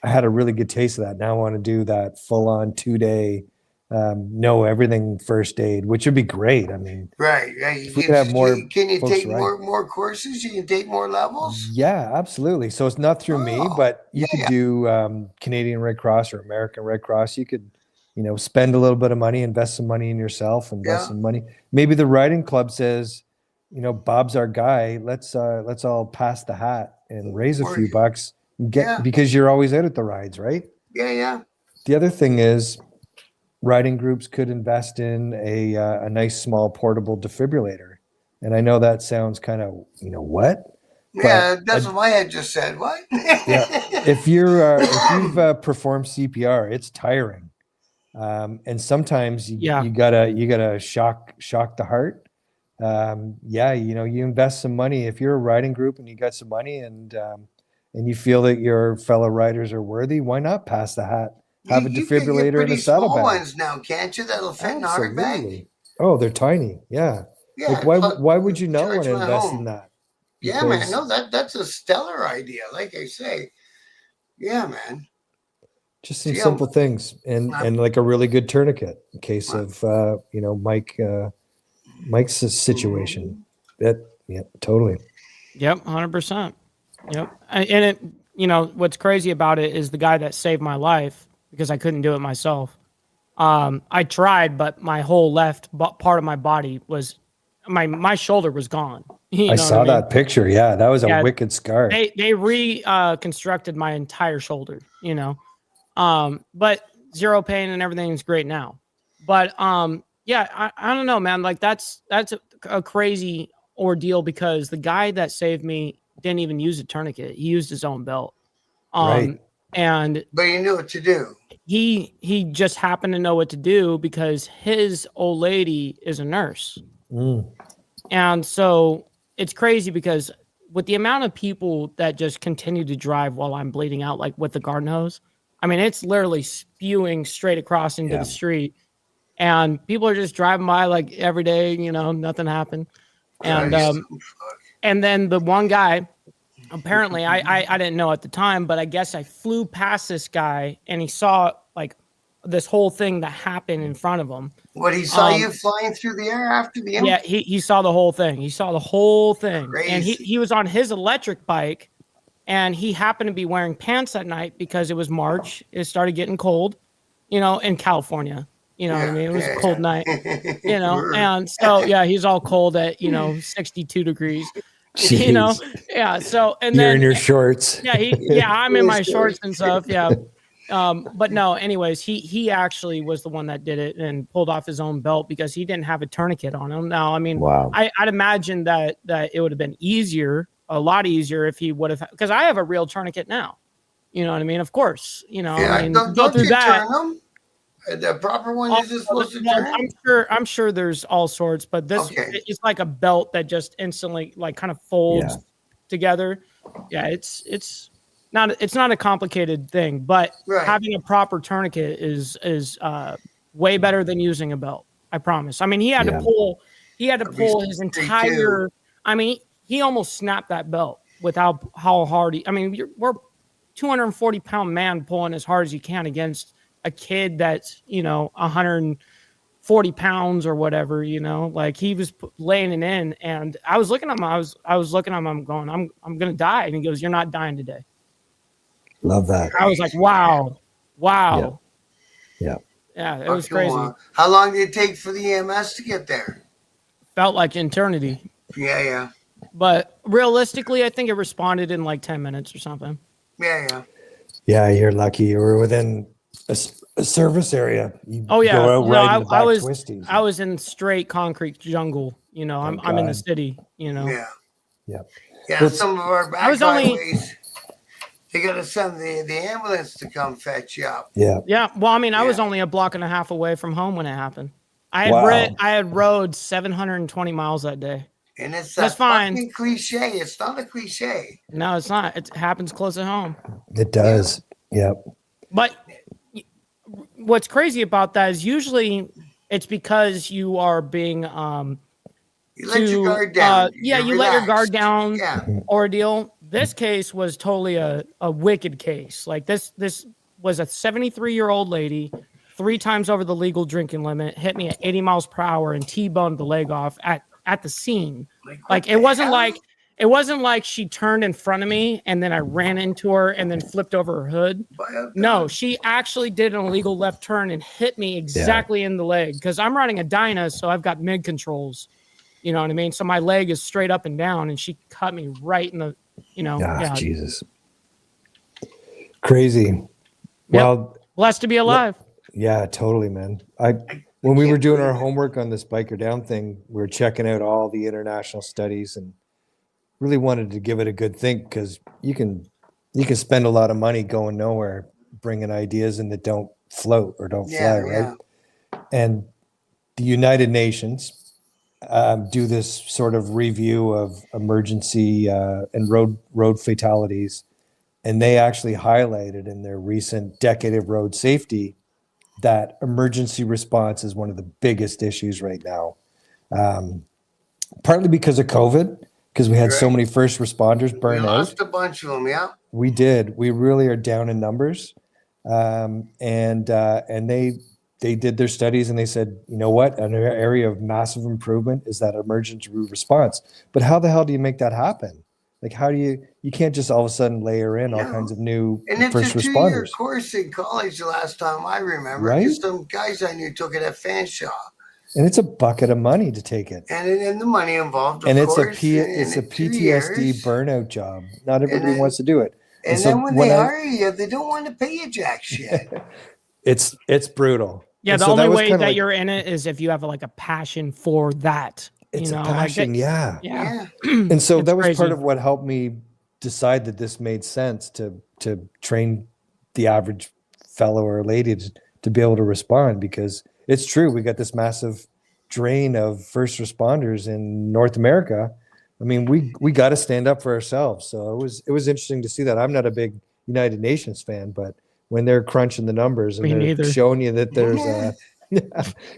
I had a really good taste of that. Now I want to do that full on 2-day, know everything first aid, which would be great. I mean, right. If we could have more, can you take more courses? You can take more levels? Yeah, absolutely. So it's not through me, but you could do Canadian Red Cross or American Red Cross. You could, spend a little bit of money, invest some money in yourself, invest some money. Maybe the riding club says, Bob's our guy. Let's all pass the hat and raise a few bucks because you're always out at the rides, right? Yeah. The other thing is riding groups could invest in a nice small portable defibrillator. And I know that sounds kind of, what? Yeah, that's what my head just said. What? If you've performed CPR, it's tiring. And sometimes you gotta shock the heart. yeah, you invest some money. If you're a riding group and you got some money and you feel that your fellow riders are worthy, why not pass the hat? Have a You can get defibrillator and a pretty small saddlebag. ones now, can't you? That'll fit in a hard bag. Absolutely. Oh, they're tiny. Yeah. Like Yeah, why would you not want charge to my invest in home. that? Yeah, man. Because No, that's a stellar idea. Like I say, yeah, man. just some See, simple things I'm, and like a really good tourniquet in case I'm, of Mike's situation. That yeah, totally. Yep, 100%. Yep. And it, what's crazy about it is the guy that saved my life because I couldn't do it myself. I tried, but my whole left part of my body was my shoulder was gone. You I know what saw I mean? that picture. Yeah, that was a Yeah, wicked scar. they reconstructed my entire shoulder, but zero pain and everything is great now. But yeah, I don't know, man. Like that's a crazy ordeal because the guy that saved me didn't even use a tourniquet. He used his own belt. Right. And but you knew what to do. he just happened to know what to do because his old lady is a nurse. Mm. And so it's crazy because with the amount of people that just continue to drive while I'm bleeding out, like with the garden hose, I mean, it's literally spewing straight across into the street. And people are just driving by like every day, nothing happened. Christ, And then the one guy, apparently I didn't know at the time, but I guess I flew past this guy and he saw like this whole thing that happened in front of him. What, he saw you flying through the air after the Yeah, he saw the whole thing. He saw the whole thing. Crazy. And he was on his electric bike and he happened to be wearing pants that night because it was March. It started getting cold, in California. You know what I mean? It was a cold night, and so, yeah, he's all cold at, 62 degrees, Jeez. Yeah. So, and You're then in your shorts. yeah, I'm in my shorts and stuff. Yeah. But no, anyways, he actually was the one that did it and pulled off his own belt because he didn't have a tourniquet on him. Now, I mean, Wow. I'd imagine that it would have been a lot easier if he would have, because I have a real tourniquet now. You know what I mean? Of course, I mean, don't go through you that. turn them? The proper one isn't supposed to Well, turn? I'm sure there's all sorts, but this it's like a belt that just instantly like kind of folds together. Yeah, it's not a complicated thing, but having a proper tourniquet is way better than using a belt. I promise. I mean, he had to pull his entire. I mean, he almost snapped that belt with how hard he. I mean, we're 240-pound man pulling as hard as you can against a kid that's 140 pounds or whatever. Like he was laying it in, and I was looking at him. I was looking at him. I'm going, I'm gonna die, and he goes, "You're not dying today." Love that. I was like, wow. Yeah. Yeah, it was crazy. How long did it take for the EMS to get there? Felt like eternity. Yeah. But realistically, I think it responded in like 10 minutes or something. Yeah. Yeah, you're lucky. You were within a service area. Oh yeah, I was in straight concrete jungle. I'm in the city. Yeah. But some of our back highways, they got to send the ambulance to come fetch you up. Yeah. Well, I mean, I was only a block and a half away from home when it happened. I had rode 720 miles that day. And it's that's fine. Fucking cliche. It's not a cliche. No, it's not. It happens close at home. It does. Yeah. But what's crazy about that is usually it's because you are being you let your guard down. You let your guard down ordeal. This case was totally a wicked case. Like this was a 73-year-old lady, 3 times over the legal drinking limit, hit me at 80 miles per hour and T-boned the leg off at the scene. Like it wasn't like she turned in front of me and then I ran into her and then flipped over her hood. No, she actually did an illegal left turn and hit me exactly in the leg because I'm riding a Dyna, so I've got mid controls. You know what I mean? So my leg is straight up and down, and she cut me right in the, Jesus. Crazy. Well, blessed to be alive. Yeah, totally, man. When we were doing our homework on this Biker Down thing, we were checking out all the international studies and really wanted to give it a good think because you can spend a lot of money going nowhere, bringing ideas in that don't float or don't fly, right? And the United Nations do this sort of review of emergency and road fatalities, and they actually highlighted in their recent decade of road safety that emergency response is one of the biggest issues right now. Partly because of COVID, because we had so Right. many first responders We burn out. lost a bunch of them. Yeah. We did. We really are down in numbers, and they did their studies and they said, you know what, an area of massive improvement is that emergency response. But how the hell do you make that happen? Like, how do you can't just all of a sudden layer in all No. kinds of new And it's first a 2 year responders, course in college the last time I remember. right? Because some guys I knew took it at Fanshawe. And it's a bucket of money to take it. And the money involved, of And course. it's a PTSD burnout job. Not everybody then- wants to do it. And so then when they hire you, they don't want to pay you jack shit. it's brutal. Yeah, And the so only way kinda that like- you're in it is if you have like a passion for that. it's you a know, passion, like yeah. yeah. And so It's that was crazy. part of what helped me decide that this made sense to train the average fellow or lady to be able to respond, because it's true, we got this massive drain of first responders in North America. I mean, we got to stand up for ourselves. So it was interesting to see that. I'm not a big United Nations fan, but when they're crunching the numbers and Me they're neither. showing you that there's a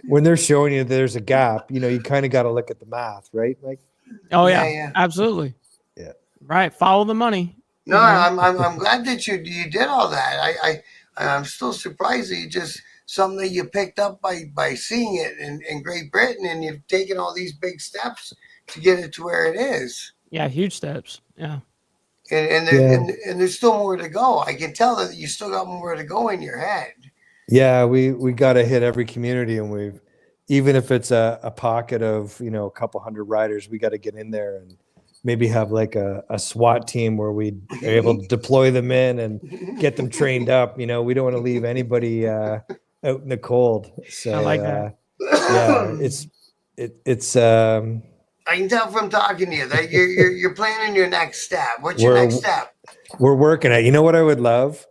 when they're showing you there's a gap, you know, you kind of got to look at the math, right? Like, Oh Yeah, yeah, yeah. absolutely. Yeah. Right. Follow the money. No, you know? I'm glad that you did all that. I'm still surprised that you just something that you picked up by seeing it in Great Britain, and you've taken all these big steps to get it to where it is. Yeah, huge steps. Yeah. And there's still more to go. I can tell that you still got more to go in your head. yeah, we got to hit every community, and we've, even if it's a pocket of, you know, a couple hundred riders, we got to get in there and maybe have like a SWAT team where we are able to deploy them in and get them trained up. You know, we don't want to leave anybody out in the cold. So I like that. yeah, it's I can tell from talking to you that you're planning your next step. What's your We're- next step? we're working at. You know what I would love?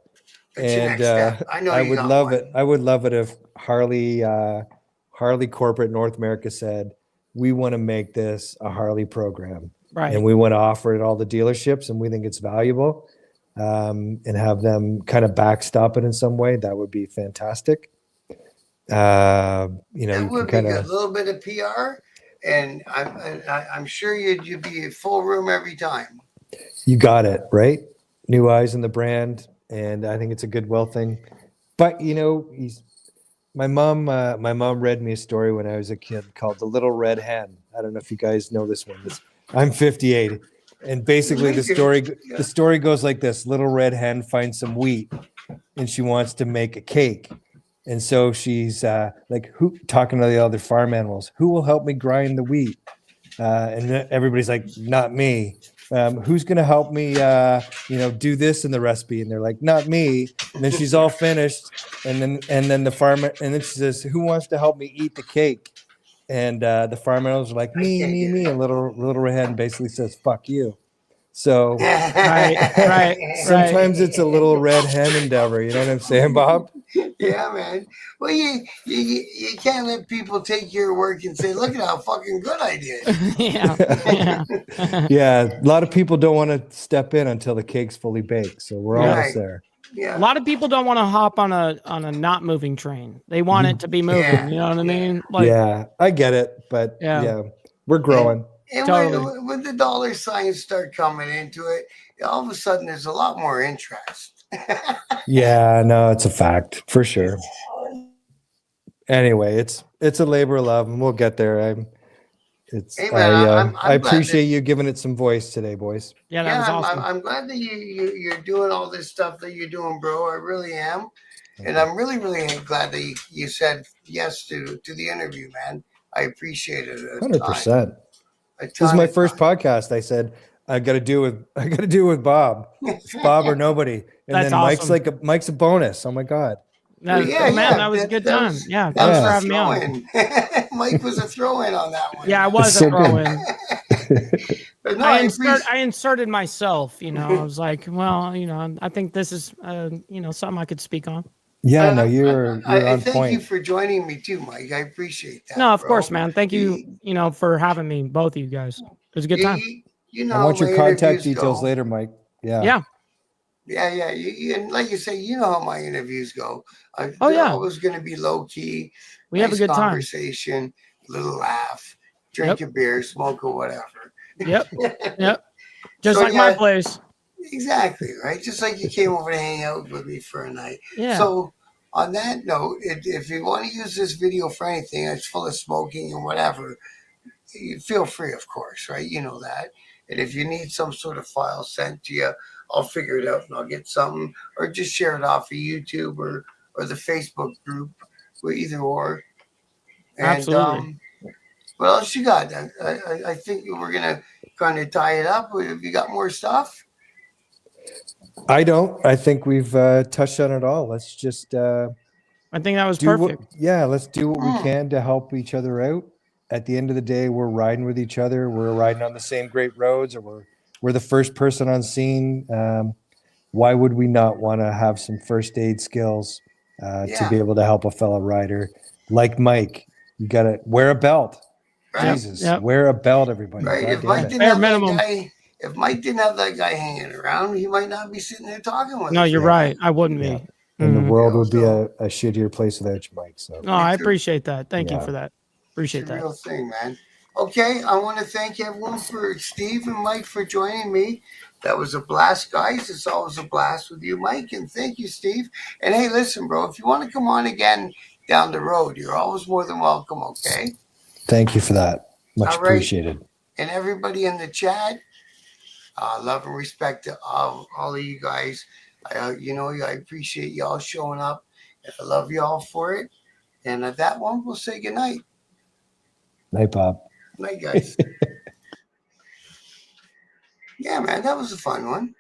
What's your And next step? I know I you would got love one. it. I would love it if Harley Corporate North America said, we want to make this a Harley program, Right. and we want to offer it all the dealerships, and we think it's valuable, and have them kind of backstop it in some way. That would be fantastic. You know, That you would can be kind good. A of, little bit of PR, and I'm sure you'd be a full room every time. you got it, right? New eyes in the brand, and I think it's a goodwill thing. But you know, my mom read me a story when I was a kid called The Little Red Hen. I don't know if you guys know this one. I'm 58, and basically the story goes like this: Little red hen finds some wheat, and she wants to make a cake, and so she's like, who, talking to the other farm animals, who will help me grind the wheat? And everybody's like, not me. Who's going to help me, you know, do this in the recipe? And they're like, not me. And then she's all finished. And then the farmer, and then she says, who wants to help me eat the cake? And the farm animals are like, me. And little red hen basically says, fuck you. So Right. sometimes it's a little red hen endeavor. You know what I'm saying, Bob? Yeah, man. Well, you can't let people take your work and say, "Look at how fucking good I did." yeah. Yeah, a lot of people don't want to step in until the cake's fully baked. So we're Right. almost there. Yeah. A lot of people don't want to hop on a not moving train. They want it to be moving. Yeah. You know what I mean? Like, Yeah, I get it, but Yeah. yeah, we're growing. And Totally. when the dollar signs start coming into it, all of a sudden there's a lot more interest. Yeah, no, it's a fact for sure. Anyway, it's a labor of love, and we'll get there. Hey, man, I'm I glad appreciate that- you giving it some voice today, boys. yeah, that was Yeah, awesome. I'm glad that you're doing all this stuff that you're doing, bro. I really am, and I'm really glad that you said yes to the interview, man. I appreciate it. 100%. This is my first podcast. I said I got to do it with Bob. It's Bob or nobody. And That's then awesome. Mike's a bonus. Oh my god. Man, that was a good time. Yeah, That thanks was for a having me on. throw-in. Mike was a throw-in on that one. Yeah, I was It's a so throw good. in. But no, I inserted myself. You know, I was like, well, you know, I think this is, you know, something I could speak on. Yeah, no, you're I on thank you point. for joining me too, Mike. I appreciate that. No, of bro. course, man. Thank you, for having me, both of you guys. It was a good time. You know I how want your my contact interviews details go. later, Mike. Yeah. Yeah. Yeah. And like you say, you know how my interviews go. Oh, They're yeah. always going to be low key, We have a nice good time. conversation, little laugh, drink a beer, smoke or whatever. Yep. Yep. Just So, like my yeah, place. exactly, right? Just like you came over to hang out with me for a night. Yeah. So, on that note, if you want to use this video for anything that's full of smoking and whatever, you feel free, of course, right? You know that. And if you need some sort of file sent to you, I'll figure it out and I'll get something, or just share it off of YouTube or the Facebook group, or either or. And Absolutely. what else you got? I think we're gonna kind of tie it up. Have you got more stuff? I don't. I think we've touched on it all. Let's just I think that was do perfect. let's do what we can to help each other out. At the end of the day, we're riding with each other. We're riding on the same great roads, or we're the first person on scene. Why would we not want to have some first aid skills to be able to help a fellow rider like Mike? You got to wear a belt. Right? Jesus, Yep. wear a belt, everybody. Right. God If damn Mike it. didn't Bare have minimum. that guy, if Mike didn't have that guy hanging around, he might not be sitting there talking with No, us. you're right. I wouldn't Yeah. be. And the Mhm. world You know, would be so- a shittier place without you, Mike. So No, I Me too. appreciate that. Thank you Yeah. for that. It's Appreciate a that. real thing, man. Okay, I want to thank everyone for Steve and Mike for joining me. That was a blast, guys. It's always a blast with you, Mike, and thank you, Steve. And hey, listen, bro, if you want to come on again down the road, you're always more than welcome. Okay. thank you for that. Much All right. appreciated. And everybody in the chat, love and respect to all of you guys. I appreciate y'all showing up. I love y'all for it. And at that one, we'll say goodnight. Night, Bob. Night, guys. Yeah, man, that was a fun one.